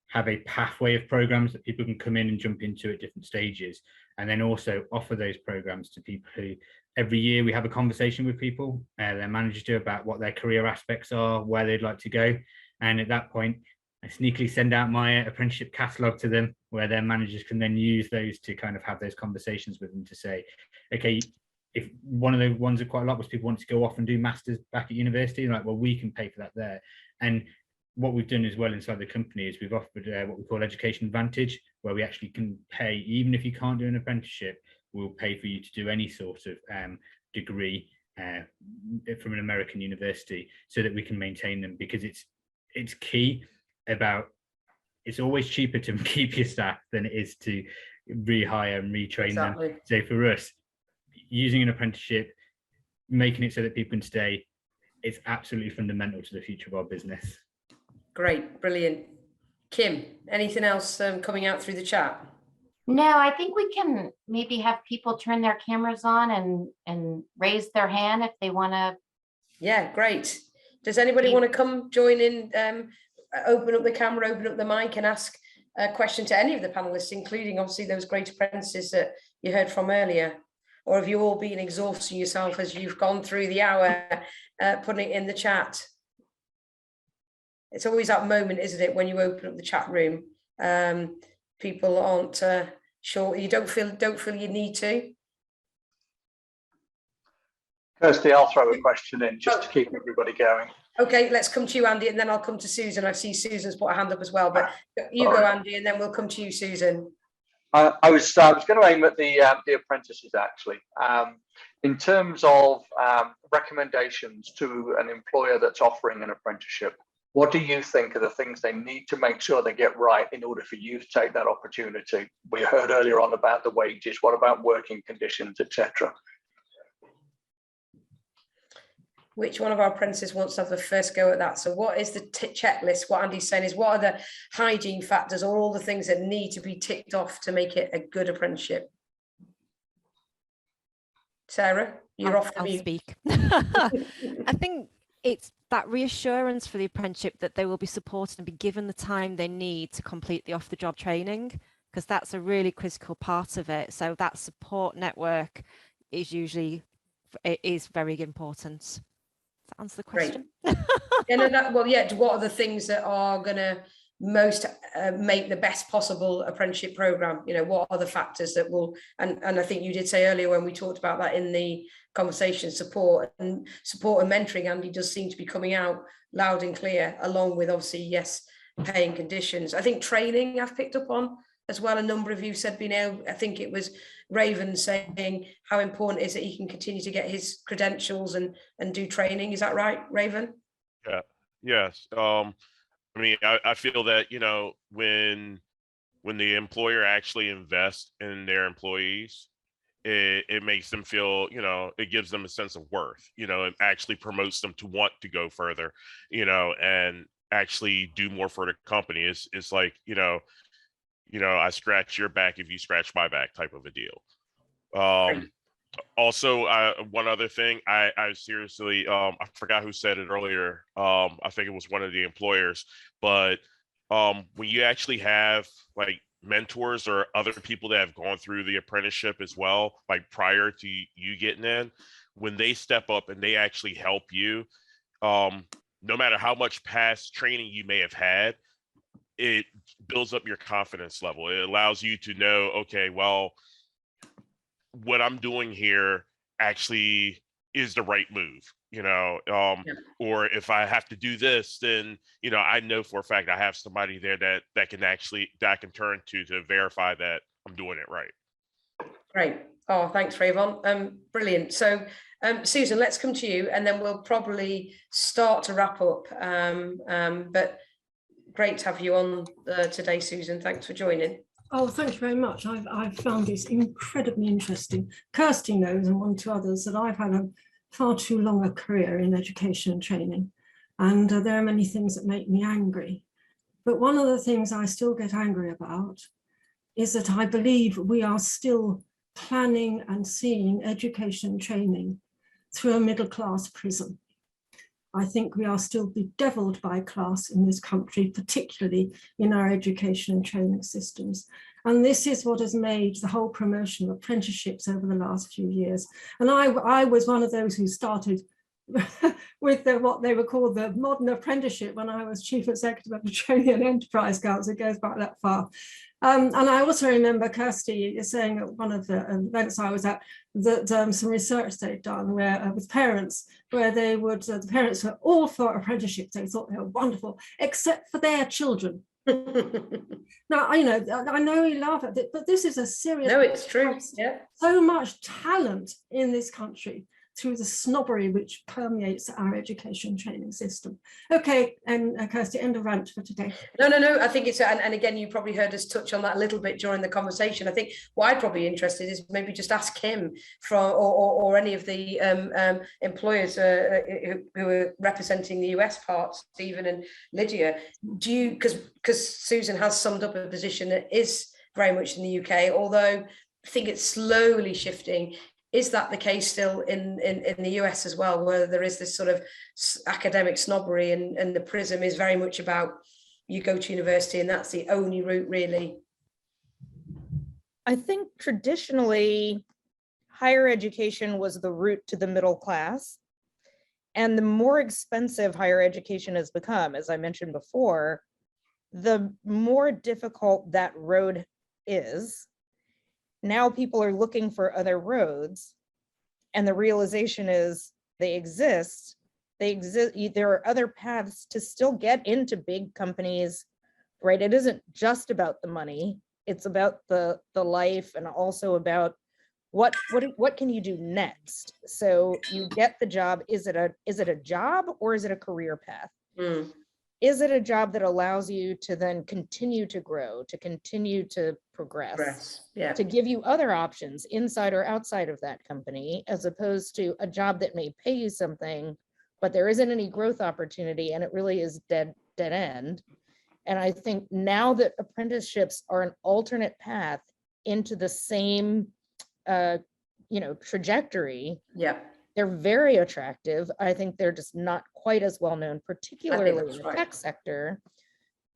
have a pathway of programs that people can come in and jump into at different stages, and then also offer those programs to people who every year we have a conversation with people, their managers do, about what their career aspects are, where they'd like to go. And at that point, I sneakily send out my apprenticeship catalog to them, where their managers can then use those to kind of have those conversations with them to say, okay, if one of the ones that quite a lot was people want to go off and do masters back at university, like, well, we can pay for that there. And what we've done as well inside the company is we've offered what we call Education Advantage, where we actually can pay, even if you can't do an apprenticeship, we'll pay for you to do any sort of degree from an American university, so that we can maintain them, because it's key about, it's always cheaper to keep your staff than it is to rehire and retrain them. So for us, using an apprenticeship, making it so that people can stay, it's absolutely fundamental to the future of our business. Great, brilliant. Kim, anything else coming out through the chat? No, I think we can maybe have people turn their cameras on and raise their hand if they want to. Yeah, great. Does anybody want to come join in, open up the camera, open up the mic and ask a question to any of the panelists, including obviously those great apprentices that you heard from earlier? Or have you all been exhausting yourself as you've gone through the hour, putting it in the chat? It's always that moment, isn't it, when you open up the chat room, people aren't sure. You don't feel you need to. Kirstie, I'll throw a question in just to keep everybody going. Okay, let's come to you, Andy, and then I'll come to Susan. I see Susan's put a hand up as well, but you go, Andy, and then we'll come to you, Susan. I was going to aim at the apprentices, actually. In terms of recommendations to an employer that's offering an apprenticeship, what do you think are the things they need to make sure they get right in order for you to take that opportunity? We heard earlier on about the wages. What about working conditions, etc.? Which one of our apprentices wants to have the first go at that? So what is the checklist? What Andy's saying is, what are the hygiene factors or all the things that need to be ticked off to make it a good apprenticeship? Sarah, you're off to mute. Speak. I think it's that reassurance for the apprenticeship that they will be supported and be given the time they need to complete the off-the-job training, because that's a really critical part of it. So that support network is very important. Does that answer the question? What are the things that are going to most make the best possible apprenticeship program? You know, what are the factors that will, and I think you did say earlier when we talked about that in the conversation, support and mentoring, Andy, does seem to be coming out loud and clear, along with obviously, yes, paying conditions. I think training I've picked up on as well. A number of you said I think it was Raven saying how important it is that he can continue to get his credentials and do training. Is that right, Raven? Yeah. Yes. I mean, I feel that, you know, when the employer actually invests in their employees, it makes them feel, you know, it gives them a sense of worth, you know, it actually promotes them to want to go further, you know, and actually do more for the company. It's like, you know, I scratch your back if you scratch my back type of a deal. Also, one other thing, I seriously, I forgot who said it earlier. I think it was one of the employers, but when you actually have like mentors or other people that have gone through the apprenticeship as well, like prior to you getting in, when they step up and they actually help you, no matter how much past training you may have had, it builds up your confidence level. It allows you to know, okay, well, what I'm doing here actually is the right move, or if I have to do this, then, I know for a fact I have somebody there that I can turn to verify that I'm doing it right. Great. Oh, thanks, Ravon. Brilliant. So, Susan, let's come to you, and then we'll probably start to wrap up. But great to have you on today, Susan. Thanks for joining. Oh, thank you very much. I've found this incredibly interesting. Kirstie knows, and one or two others, that I've had a far too long a career in education and training, and there are many things that make me angry. But one of the things I still get angry about is that I believe we are still planning and seeing education and training through a middle class prism. I think we are still bedeviled by class in this country, particularly in our education and training systems. And this is what has made the whole promotion of apprenticeships over the last few years. And I was one of those who started with what they were called the modern apprenticeship when I was chief executive of the Training and Enterprise Council. It goes back that far. And I also remember Kirstie saying at one of the events I was at that some research they'd done where with parents, where they would, the parents were all for apprenticeships. They thought they were wonderful, except for their children. Now, I know we laugh at it, but this is a serious. No, it's true. Yeah. So much talent in this country through the snobbery which permeates our education training system. Okay, and Kirstie, end of rant for today. No, I think it's, and again, you probably heard us touch on that a little bit during the conversation. I think what I'd probably be interested is maybe just ask him or any of the employers who are representing the US part, Stephen and Lydia, because Susan has summed up a position that is very much in the UK, although I think it's slowly shifting. Is that the case still in the US as well, where there is this sort of academic snobbery and the prism is very much about you go to university and that's the only route really? I think traditionally higher education was the route to the middle class. And the more expensive higher education has become, as I mentioned before, the more difficult that road is. Now people are looking for other roads, and the realization is they exist. There are other paths to still get into big companies, right? It isn't just about the money. It's about the life, and also about what can you do next? So you get the job. Is it a job or is it a career path? Mm. Is it a job that allows you to then continue to grow, to continue to progress, yeah, to give you other options inside or outside of that company, as opposed to a job that may pay you something, but there isn't any growth opportunity and it really is dead end. And I think now that apprenticeships are an alternate path into the same trajectory, yeah, they're very attractive. I think they're just not quite as well known, particularly in the tech sector,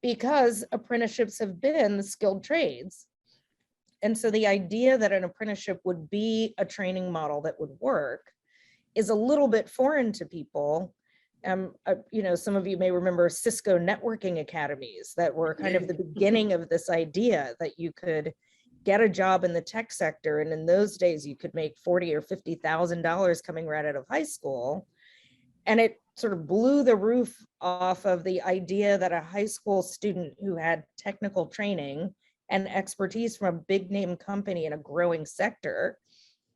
because apprenticeships have been the skilled trades. And so the idea that an apprenticeship would be a training model that would work is a little bit foreign to people. Some of you may remember Cisco networking academies that were kind of the beginning of this idea that you could get a job in the tech sector. And in those days, you could make $40,000 or $50,000 coming right out of high school. And it sort of blew the roof off of the idea that a high school student who had technical training and expertise from a big name company in a growing sector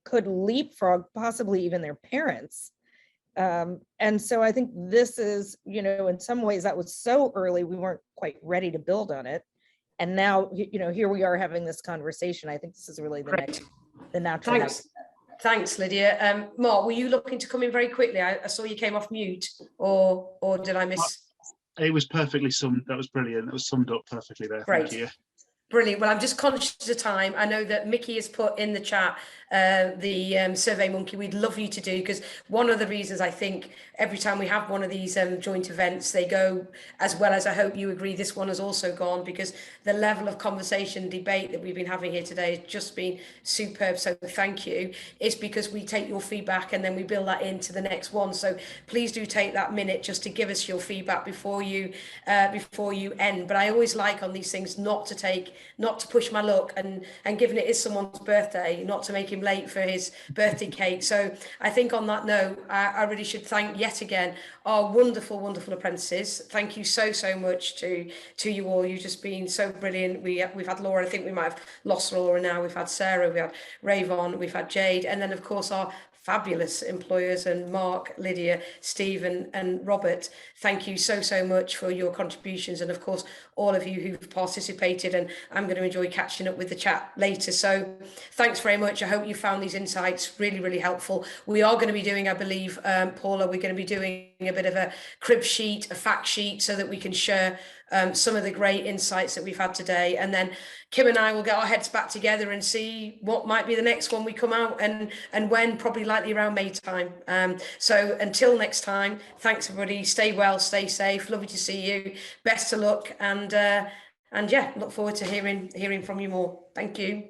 could leapfrog possibly even their parents. And so I think this is, in some ways that was so early, we weren't quite ready to build on it. And now, here we are having this conversation. I think this is really the natural. Thanks, Lydia. Mark, were you looking to come in very quickly? I saw you came off mute, or did I miss? It was perfectly summed. That was brilliant. That was summed up perfectly there. Great. Thank you. Brilliant. Well, I'm just conscious of time. I know that Mickey has put in the chat the Survey Monkey. We'd love you to do, because one of the reasons I think every time we have one of these joint events, they go as well as I hope you agree this one has also gone, because the level of conversation, debate that we've been having here today has just been superb. So thank you. It's because we take your feedback and then we build that into the next one. So please do take that minute just to give us your feedback before you end. But I always like on these things not to push my luck, and given it is someone's birthday, not to make him late for his birthday cake. So I think on that note, I really should thank yet again our wonderful apprentices. Thank you so much to you all. You've just been so brilliant. We've had Laura. I think we might have lost Laura now. We've had Sarah, we had Ravon, we've had Jade, and then of course our fabulous employers, and Mark, Lydia, Steve and Robert. Thank you so much for your contributions, and of course all of you who've participated, and I'm going to enjoy catching up with the chat later. So thanks very much. I hope you found these insights really helpful. We are going to be doing, I believe, Paula, we're going to be doing a bit of a crib sheet, a fact sheet, so that we can share some of the great insights that we've had today, and then Kim and I will get our heads back together and see what might be the next one we come out, and when, probably likely around May time. So until next time, thanks everybody. Stay well, stay safe. Lovely to see you. Best of luck, and yeah, look forward to hearing from you more. Thank you.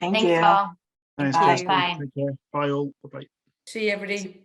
Thank Thanks you. all. Thanks, Bye. Kirstie. Bye. Take care. Bye all. Bye-bye. See you, everybody.